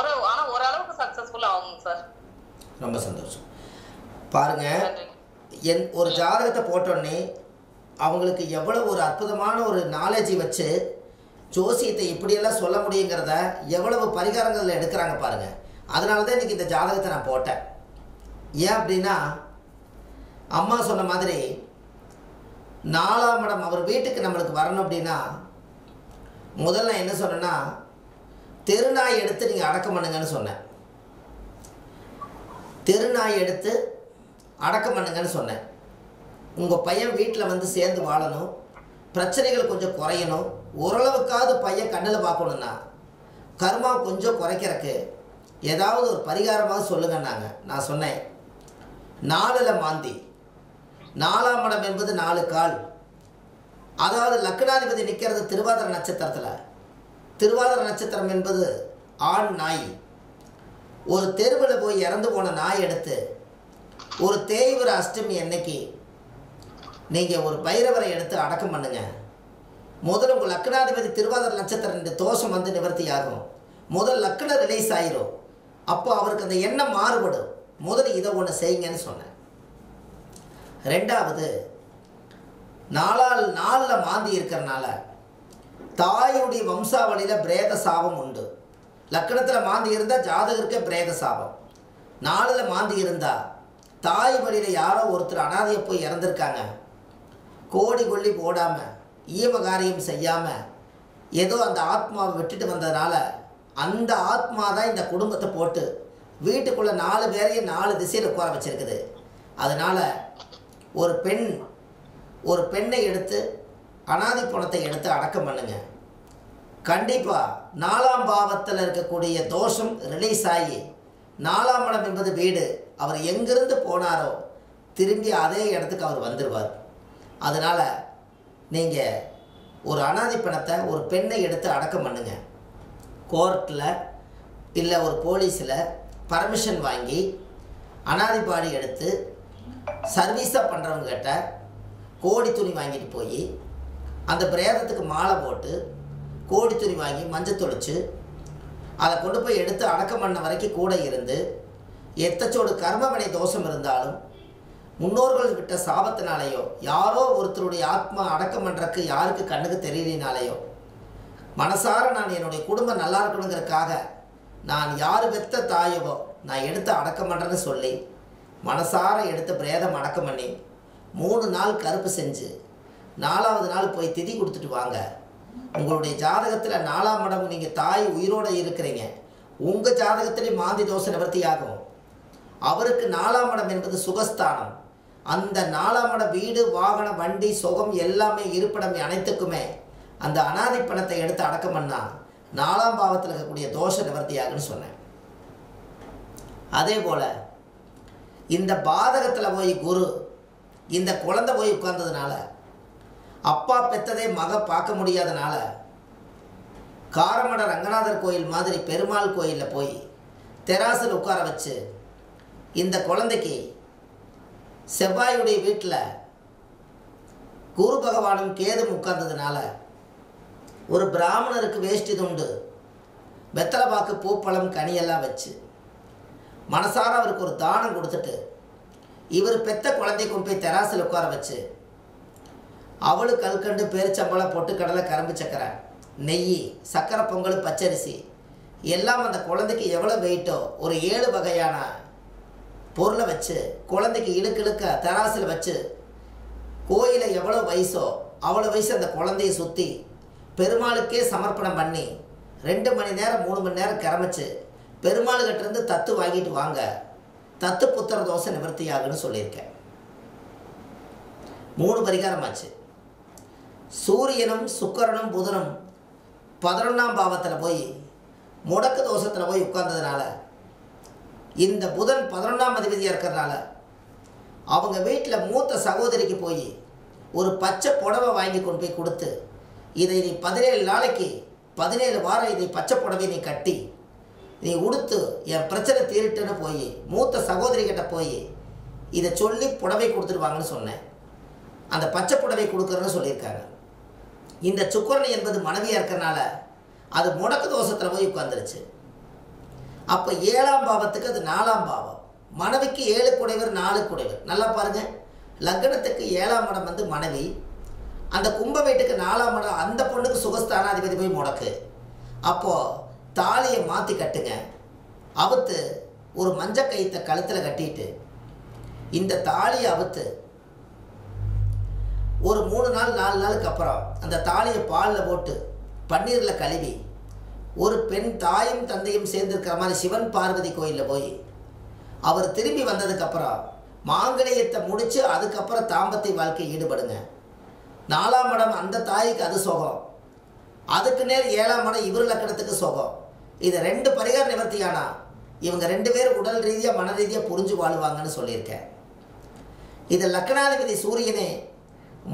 ஓரளவுக்கு சக்சஸ்ஃபுல் ஆகுங்க சார். ரொம்ப சந்தோஷம். பாருங்க, ஒரு ஜாதகத்தை போட்டோடனே அவங்களுக்கு எவ்வளவு ஒரு அற்புதமான ஒரு நாலேஜ் வச்சு ஜோசியத்தை இப்படியெல்லாம் சொல்ல முடியுங்கிறத எவ்வளவு பரிகாரங்களில் எடுக்கிறாங்க பாருங்க. அதனால தான் இன்றைக்கி இந்த ஜாதகத்தை நான் போட்டேன். ஏன் அப்படின்னா, அம்மா சொன்ன மாதிரி 4ஆம் இடம் அவர் வீட்டுக்கு நம்மளுக்கு வரணும் அப்படின்னா முதல்ல என்ன சொன்னேன்னா, தெருநாய் எடுத்து நீங்கள் அடக்கம் பண்ணுங்கன்னு சொன்னேன். தெருநாய் எடுத்து அடக்கம் பண்ணுங்கன்னு சொன்னேன். உங்கள் பையன் வீட்டில் வந்து சேர்ந்து வாழணும், பிரச்சனைகள் கொஞ்சம் குறையணும், ஓரளவுக்காவது பையன் கண்ணில் பார்க்கணுன்னா கர்மா கொஞ்சம் குறைக்கிறக்கு ஏதாவது ஒரு பரிகாரமாக சொல்லுங்கன்னாங்க. நான் சொன்னேன், 4ல் மாந்தி, 4ஆம் இடம் என்பது 4 கால். அதாவது லக்னாதிபதி நிற்கிறது திருவாதிரை நட்சத்திரத்தில். திருவாதிரை நட்சத்திரம் என்பது ஆண் நாய். ஒரு தெருவில் போய் இறந்து போன நாய் எடுத்து ஒரு தேய்பிறை அஷ்டமி அன்னைக்கு நீங்கள் ஒரு பைரவரை எடுத்து அடக்கம் பண்ணுங்க. முதல்ல உங்கள் லக்னாதிபதி திருவாதிரை நட்சத்திரம் தோஷம் வந்து நிவர்த்தி ஆகும். முதல் லக்னம் ரிலீஸ் ஆயிரும். அப்போ அவருக்கு அந்த எண்ணம் மாறுபடும். முதல்ல இதை ஒன்று செய்யுங்கன்னு சொன்னேன். 2வது, 4ல் மாந்தி இருக்கிறனால தாயுடைய வம்சாவளியில் பிரேத சாபம் உண்டு. லக்கணத்தில் மாந்தி இருந்தால் ஜாதகருக்கே பிரேத சாபம். 4ல் மாந்தி இருந்தால் தாய் வழியில் யாரோ ஒருத்தர் அனாதையை போய் இறந்துருக்காங்க. கோடி கொள்ளி போடாமல் ஈம காரியம் செய்யாமல் ஏதோ அந்த ஆத்மாவை விட்டுட்டு வந்ததுனால அந்த ஆத்மா தான் இந்த குடும்பத்தை போட்டு வீட்டுக்குள்ளே 4 பேரையும் 4 திசையில் உட்கார வச்சுருக்குது. அதனால் ஒரு பெண்ணை எடுத்து அனாதை பணத்தை எடுத்து அடக்கம் பண்ணுங்க. கண்டிப்பாக 4ஆம் பாவத்தில் இருக்கக்கூடிய தோஷம் ரிலீஸ் ஆகி 4ஆம் இடம் என்பது வீடு. அவர் எங்கிருந்து போனாரோ திரும்பி அதே இடத்துக்கு அவர் வந்துடுவார். அதனால் நீங்கள் ஒரு அனாதை பணத்தை ஒரு பெண்ணை எடுத்து அடக்கம் பண்ணுங்க. கோர்ட்டில் இல்லை ஒரு போலீஸில் பர்மிஷன் வாங்கி அனாதை பாடி எடுத்து சர்வீஸாக பண்ணுறவங்ககிட்ட கோடி துணி வாங்கிட்டு போய் அந்த பிரேதத்துக்கு மாலை போட்டு கோடி துணி வாங்கி மஞ்சள் தொளிச்சு அதை கொண்டு போய் எடுத்து அடக்கம் பண்ண வரைக்கும் கூட இருந்து எத்தச்சோடு கர்மவினை தோஷம் இருந்தாலும் முன்னோர்கள் விட்ட சாபத்தினாலேயோ யாரோ ஒருத்தருடைய ஆத்மா அடக்கம் பண்ணுறக்கு யாருக்கு கண்ணுக்கு தெரியலினாலேயோ மனசார நான் என்னுடைய குடும்பம் நல்லா இருக்கணுங்கிறதுக்காக நான் யார் பெற்ற தாயவோ நான் எடுத்து அடக்கம் பண்ணுறேன்னு சொல்லி மனசார எடுத்து பிரேதம் அடக்கம் பண்ணி 3 நாள் கருப்பு செஞ்சு 4வது நாள் போய் திதி கொடுத்துட்டு வாங்க. உங்களுடைய ஜாதகத்தில் 4ஆம் இடம் நீங்கள் தாய் உயிரோடு இருக்கிறீங்க. உங்கள் ஜாதகத்திலே மாந்தி தோஷ நிவர்த்தி ஆகும். அவருக்கு 4ஆம் இடம் என்பது சுகஸ்தானம். அந்த 4ஆம் இடம் வீடு, வாகனம், வண்டி, சுகம் எல்லாமே இருப்பிடம் அனைத்துக்குமே அந்த அனாதை பணத்தை எடுத்து அடக்கம் பண்ணால் 4ஆம் பாவத்தில் இருக்கக்கூடிய தோஷ நிவர்த்தி ஆகுன்னு சொன்னேன். அதே போல் இந்த பாதகத்தில் போய் குரு இந்த குழந்தை போய் உட்கார்ந்ததுனால அப்பா பெற்றதே மக பார்க்க முடியாதனால காரமட ரங்கநாதர் கோயில் மாதிரி பெருமாள் கோயிலில் போய் தெராசில் உட்கார வச்சு இந்த குழந்தைக்கு செவ்வாயுடைய வீட்டில் குரு பகவானும் கேதும் உட்கார்ந்ததுனால ஒரு பிராமணருக்கு வேஷ்டி துண்டு வெத்தலைப்பாக்கு பூப்பழம் கனியெல்லாம் வச்சு மனசார அவருக்கு ஒரு தானம் கொடுத்துட்டு இவர் பெத்த குழந்தை கொண்டு போய் தெராசில் உட்கார வச்சு அவளு கல்கண்டு பேரிச்சம்பழம் பொட்டுக்கடலை கரும்பு சக்கரை நெய் சக்கரை பொங்கல் பச்சரிசி எல்லாம் அந்த குழந்தைக்கு எவ்வளோ வெயிட்டோ ஒரு 7 வகையான பொருளை வச்சு குழந்தைக்கு இழுக்க தராசில் வச்சு கோயிலை எவ்வளோ வயசோ அவ்வளோ வயசு அந்த குழந்தைய சுற்றி பெருமாளுக்கே சமர்ப்பணம் பண்ணி 2 மணி நேரம் 3 மணி நேரம் கிளம்பிச்சு பெருமாள்கிட்டேருந்து தத்து வாங்கிட்டு வாங்க, தத்து புத்திர தோசை நிவர்த்தியாகுன்னு சொல்லியிருக்கேன். 3 பரிகாரமாச்சு. சூரியனும் சுக்கிரனும் புதனும் 11ஆம் பாவத்தில் போய் முடக்கு தோஷத்தில் போய் உட்கார்ந்ததுனால, இந்த புதன் 11ஆம் அதிபதியாக இருக்கிறதுனால அவங்க வீட்டில் மூத்த சகோதரிக்கு போய் ஒரு பச்சை புடவை வாங்கி கொண்டு போய் கொடுத்து, இதை நீ 17 நாளைக்கு 17 வாரம் இதை பச்சை புடவை நீ கட்டி நீ உடுத்து என் பிரச்சனை தீரிட்டுன்னு போய் மூத்த சகோதரிக்கிட்ட போய் இதை சொல்லி புடவை கொடுத்துருவாங்கன்னு சொன்னேன். அந்த பச்சை புடவை கொடுக்குறேன்னு சொல்லியிருக்காங்க. இந்த சுக்கிரன் என்பது மனைவியாக இருக்கிறனால அது முடக்கு தோஷத்தில் போய் உட்காந்துருச்சு. அப்போ 7ஆம் பாவத்துக்கு அது 4ஆம் பாவம். மனைவிக்கு 7 குடைவர் 4 குடைவர். நல்லா பாருங்கள், லக்னத்துக்கு 7ஆம் இடம் வந்து மனைவி, அந்த கும்ப வீட்டுக்கு 4ஆம் இடம் அந்த பொண்ணுக்கு சுகஸ்தானாதிபதி போய் முடக்கு. அப்போது தாலியை மாற்றி கட்டுங்க, அவுத்து ஒரு மஞ்சள் கயிற்றை கழுத்தில் கட்டிட்டு இந்த தாலியை அவுத்து ஒரு 3 நாள் 4 நாளுக்கு அப்புறம் அந்த தாலியை பாலில் போட்டு பன்னீரில் கழுவி ஒரு பெண் தாயும் தந்தையும் சேர்ந்துருக்கிற மாதிரி சிவன் பார்வதி கோயிலில் போய் அவர் திரும்பி வந்ததுக்கப்புறம் மாங்கல்யத்தை முடித்து அதுக்கப்புறம் தாம்பத்திய வாழ்க்கை ஈடுபடுங்க. 4ஆம் இடம் அந்த தாய்க்கு அது சுகம், அதுக்கு நேர் 7ஆம் இடம் இவர் லக்கணத்துக்கு சுகம். இது 2 பரிகார நிவர்த்தியானா இவங்க 2 பேரும் உடல் ரீதியாக மன ரீதியாக புரிஞ்சு வாழ்வாங்கன்னு சொல்லியிருக்கேன். இது லக்னாதிபதி சூரியனே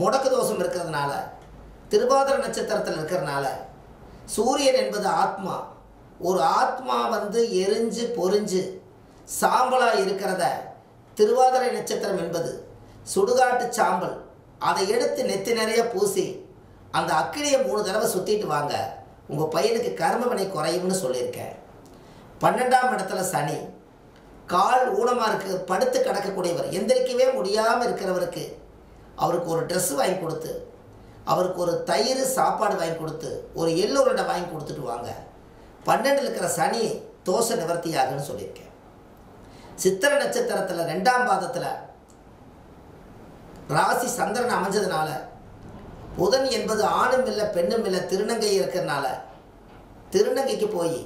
முடக்கு தோஷம் இருக்கிறதுனால, திருவாதிரை நட்சத்திரத்தில் இருக்கிறதுனால, சூரியன் என்பது ஆத்மா. ஒரு ஆத்மா வந்து எரிஞ்சு பொறிஞ்சு சாம்பலாக இருக்கிறத திருவாதிரை நட்சத்திரம் என்பது சுடுகாட்டு சாம்பல். அதை எடுத்து நெத்தி நிறைய பூசி அந்த அக்கினியை 3 தடவை சுற்றிட்டு வாங்க, உங்கள் பையனுக்கு கர்மவினை குறையும்னு சொல்லியிருக்கேன். 12ஆம் இடத்துல சனி, கால் ஊனமாக இருக்கு படுத்து கிடக்கக்கூடியவர், எந்திரிக்கவே முடியாமல் இருக்கிறவருக்கு அவருக்கு ஒரு ட்ரெஸ்ஸு வாங்கி கொடுத்து, அவருக்கு ஒரு தயிர் சாப்பாடு வாங்கி கொடுத்து, ஒரு எள்ளு உருண்டை வாங்கி கொடுத்துட்டு வாங்க. 12 இருக்கிற சனி தோஷ நிவர்த்தியாகுன்னு சொல்லியிருக்கேன். சித்திரை நட்சத்திரத்தில் 2ஆம் பாதத்தில் ராசி சந்திரன் அமைஞ்சதுனால, புதன் என்பது ஆணும் இல்லை பெண்ணும் இல்லை திருநங்கை இருக்கிறதுனால, திருநங்கைக்கு போய்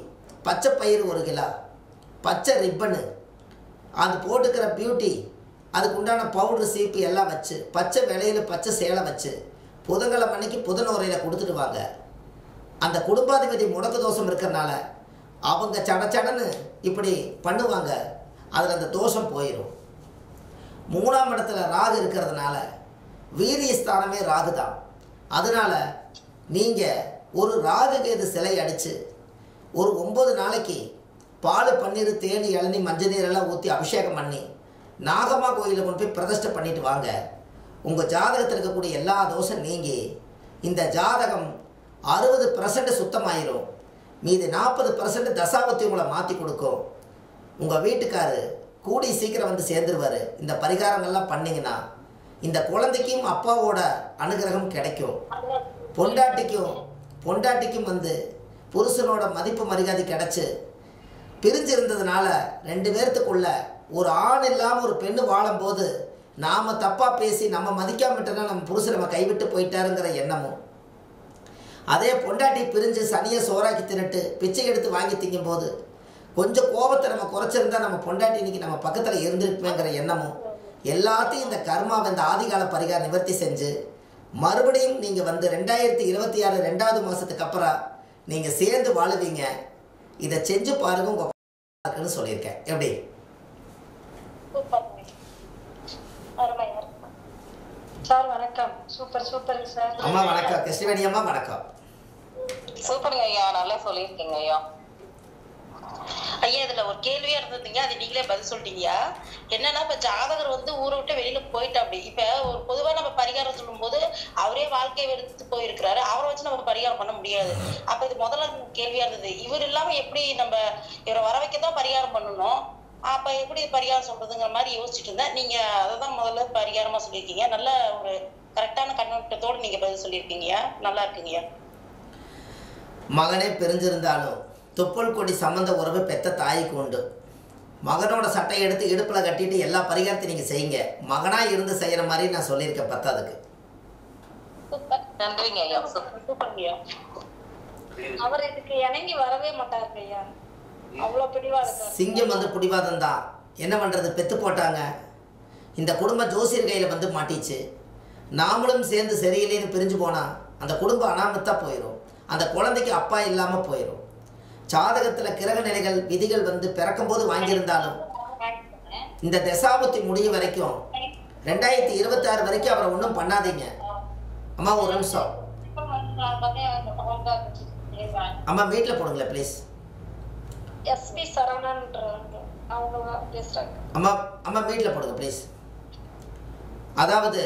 பச்சை பயிறு 1 கிலோ, பச்சை ரிப்பனு, அது போட்டுக்கிற பியூட்டி, அதுக்கு உண்டான பவுட்ரு சீப்பு எல்லாம் வச்சு பச்சை விலையில் பச்சை சேலை வச்சு புதன்கிழமை அன்னைக்கு புதன் உரையில் கொடுத்துட்டு வாங்க. அந்த குடும்பாதிபதி முடக்கு தோஷம் இருக்கிறனால அவங்க சடச்சடன்னு இப்படி பண்ணுவாங்க, அதில் அந்த தோஷம் போயிடும். 3ஆம் இடத்துல ராகு இருக்கிறதுனால வீரியஸ்தானமே ராகு தான். அதனால் நீங்கள் ஒரு ராகு கேது சிலை அடித்து ஒரு 9 நாளைக்கு பால் பன்னீர் தேனி இளநீ மஞ்சள் நீரெல்லாம் ஊற்றி அபிஷேகம் பண்ணி நாகம்மா கோயிலில் கொண்டு போய் பிரதிஷ்டை பண்ணிட்டு வாங்க. உங்கள் ஜாதகத்தில் இருக்கக்கூடிய எல்லா தோஷம் நீங்கி இந்த ஜாதகம் 60% சுத்தமாயிரும். மீது 40% தசாபத்தி உங்களை மாற்றி கொடுக்கும். உங்கள் வீட்டுக்காரு கூடி சீக்கிரம் வந்து சேர்ந்துருவார். இந்த பரிகாரங்கள்லாம் பண்ணிங்கன்னா இந்த குழந்தைக்கும் அப்பாவோட அனுகிரகம் கிடைக்கும். பொண்டாட்டிக்கும் வந்து புருஷனோட மதிப்பு மரியாதை கிடச்சி பிரிஞ்சு இருந்ததுனால 2 பேர்த்துக்குள்ள ஒரு ஆண் இல்லாமல் ஒரு பெண்ணு வாழும்போது நாம் தப்பாக பேசி நம்ம மதிக்காமட்டோன்னா நம்ம புருஷன் நம்ம கைவிட்டு போயிட்டாருங்கிற எண்ணமும், அதே பொண்டாட்டி பிரிஞ்சு சனியை சோறாக்கி தின்னுட்டு பிச்சை எடுத்து வாங்கி திங்கும்போது கொஞ்சம் கோபத்தை நம்ம குறைச்சிருந்தா நம்ம பொண்டாட்டி இன்னைக்கு நம்ம பக்கத்தில் இருந்துருப்பேங்கிற எண்ணமும், எல்லாத்தையும் இந்த கர்மாவை இந்த ஆதிகால பரிகார நிவர்த்தி செஞ்சு மறுபடியும் நீங்கள் வந்து 2026 2வது மாதத்துக்கு அப்புறம் நீங்கள் சேர்ந்து வாழுவீங்க. இதை செஞ்சு பாருங்க, உங்கள் சொல்லியிருக்கேன். எப்படி சார்? வணக்கம். Super sir. அம்மா வணக்கம். கிருஷ்ணவேணி அம்மா வணக்கம். சூப்பருங்க ஐயா, நல்லா சொல்லியிருக்கீங்க ஐயா. ஐயா இதுல ஒரு கேள்வியா இருந்ததுங்க, அது நீங்களே பதில் சொல்லிட்டீங்கயா. என்னன்னா இப்ப ஜாதகர் வந்து ஊரை விட்டு வெளியில போயிட்டா, அப்படி இப்ப ஒரு பொதுவா நம்ம பரிகாரம் சொல்லும் போது அவரே வாழ்க்கையை எடுத்து போயிருக்கிறாரு, அவரை வச்சு நம்ம பரிகாரம் பண்ண முடியாது. அப்ப இது முதல்ல கேள்வியா இருந்தது, இவர் இல்லாம எப்படி நம்ம இவரை வர வைக்கதான் பரிகாரம் பண்ணணும், அப்ப எப்படி பரிகாரம் சொல்றதுங்கிற மாதிரி யோசிச்சுட்டு இருந்தேன். நீங்க அதைதான் முதல்ல பரிகாரமா சொல்லியிருக்கீங்க. நல்ல ஒரு கரெக்டான கண்ணோட்டத்தோடு நீங்க பதில் சொல்லியிருக்கீங்கய்யா. நல்லா இருக்குங்கய்யா. மகனே பிரிஞ்சிருந்தாலும் தொப்புள் கொடி சம்பந்த உறவு பெத்த தாய்க்கு உண்டு. மகனோட சட்டையை எடுத்து இடுப்பில் கட்டிட்டு எல்லா பரிகாரத்தையும் நீங்கள் செய்யுங்க. மகனாக இருந்து செய்கிற மாதிரி நான் சொல்லியிருக்கேன் பத்தாதுக்கு. நன்றிங்க ஐயா. சூப்பர்ங்கய்யா. அவர் இதுக்கு இணங்கி வரவே மாட்டாருங்க ஐயா. அவ்வளோ பிடிவாதம். சிங்கம் வந்து பிடிவாதம் தான். என்ன பண்ணுறது, பெற்று போட்டாங்க. இந்த குடும்பம் ஜோசியர் கையில் வந்து மாட்டிச்சு. நாமளும் சேர்ந்து சரியில்லைன்னு பிரிஞ்சு போனால் அந்த குடும்பம் அனாமத்தாக போயிடும். அந்த குழந்தைக்கு அப்பா இல்லாமல் போயிடும். ஜாதகத்தில் கிரக நிலைகள் விதிகள் வந்து பிறக்கும்போது வாங்கியிருந்தாலும் இந்த தசாபுத்தி முடிய வரைக்கும் 2026 வரைக்கும் அவரை ஒன்றும் பண்ணாதீங்க. அம்மா ஒரு நிமிஷம் அம்மா வீட்டில் போடுங்களேன் ப்ளீஸ். எஸ்பி சரவணன்றாங்க அவங்க பேசுறாங்க. அம்மா அம்மா வீட்டில் போடுங்க ப்ளீஸ். அதாவது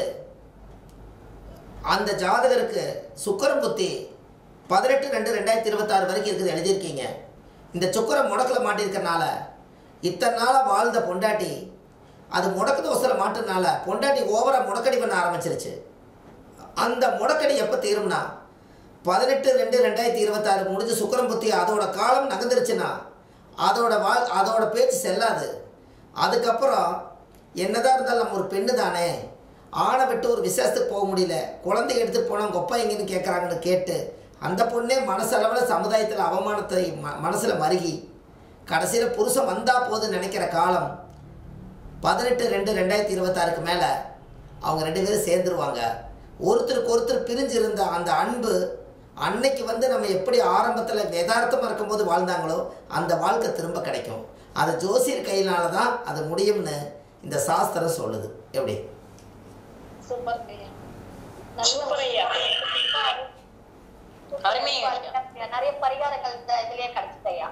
அந்த ஜாதகருக்கு சுக்கிரன் புத்தி 18/2/2026 வரைக்கும் இருக்குது எழுதியிருக்கீங்க. இந்த சுக்கிரன் முடக்கில் மாட்டியிருக்கனால இத்தனை நாளாக வாழ்ந்த பொண்டாட்டி அது முடக்கு தோசையில் மாட்டுறதுனால பொண்டாட்டி ஓவராக முடக்கடி பண்ண ஆரம்பிச்சிருச்சு. அந்த முடக்கடி எப்போ தீரும்னா 18/2/2026 முடிஞ்சு சுக்கிரன் புத்தி அதோட காலம் நகர்ந்துருச்சுன்னா அதோட பேச்சு செல்லாது. அதுக்கப்புறம் என்னதான் இருந்தாலும் நம்ம ஒரு பெண்ணு தானே, ஆணை விட்டு ஒரு விசேஷத்துக்கு போக முடியல, குழந்தை எடுத்துகிட்டு போனால் கொப்பா எங்கேன்னு கேட்குறாங்கன்னு கேட்டு அந்த பொண்ணே மனசளவில் சமுதாயத்தில் அவமானத்தை மனசில் மருகி கடைசியில் புருஷன் வந்தால் போதுன்னு நினைக்கிற காலம் 18/2/2026 மேலே அவங்க 2 பேரும் சேர்ந்துருவாங்க. ஒருத்தருக்கு ஒருத்தர் பிரிஞ்சு இருந்த அந்த அன்பு அன்னைக்கு வந்து நம்ம எப்படி ஆரம்பத்தில் யதார்த்தமாக இருக்கும்போது வாழ்ந்தாங்களோ அந்த வாழ்க்கை திரும்ப கிடைக்கும். அது ஜோசியர் கையினால தான் அது முடியும்னு இந்த சாஸ்திரம் சொல்லுது. எப்படி நிறைய பரிகாரங்கள் இதுலயே கிடைச்சிதையா.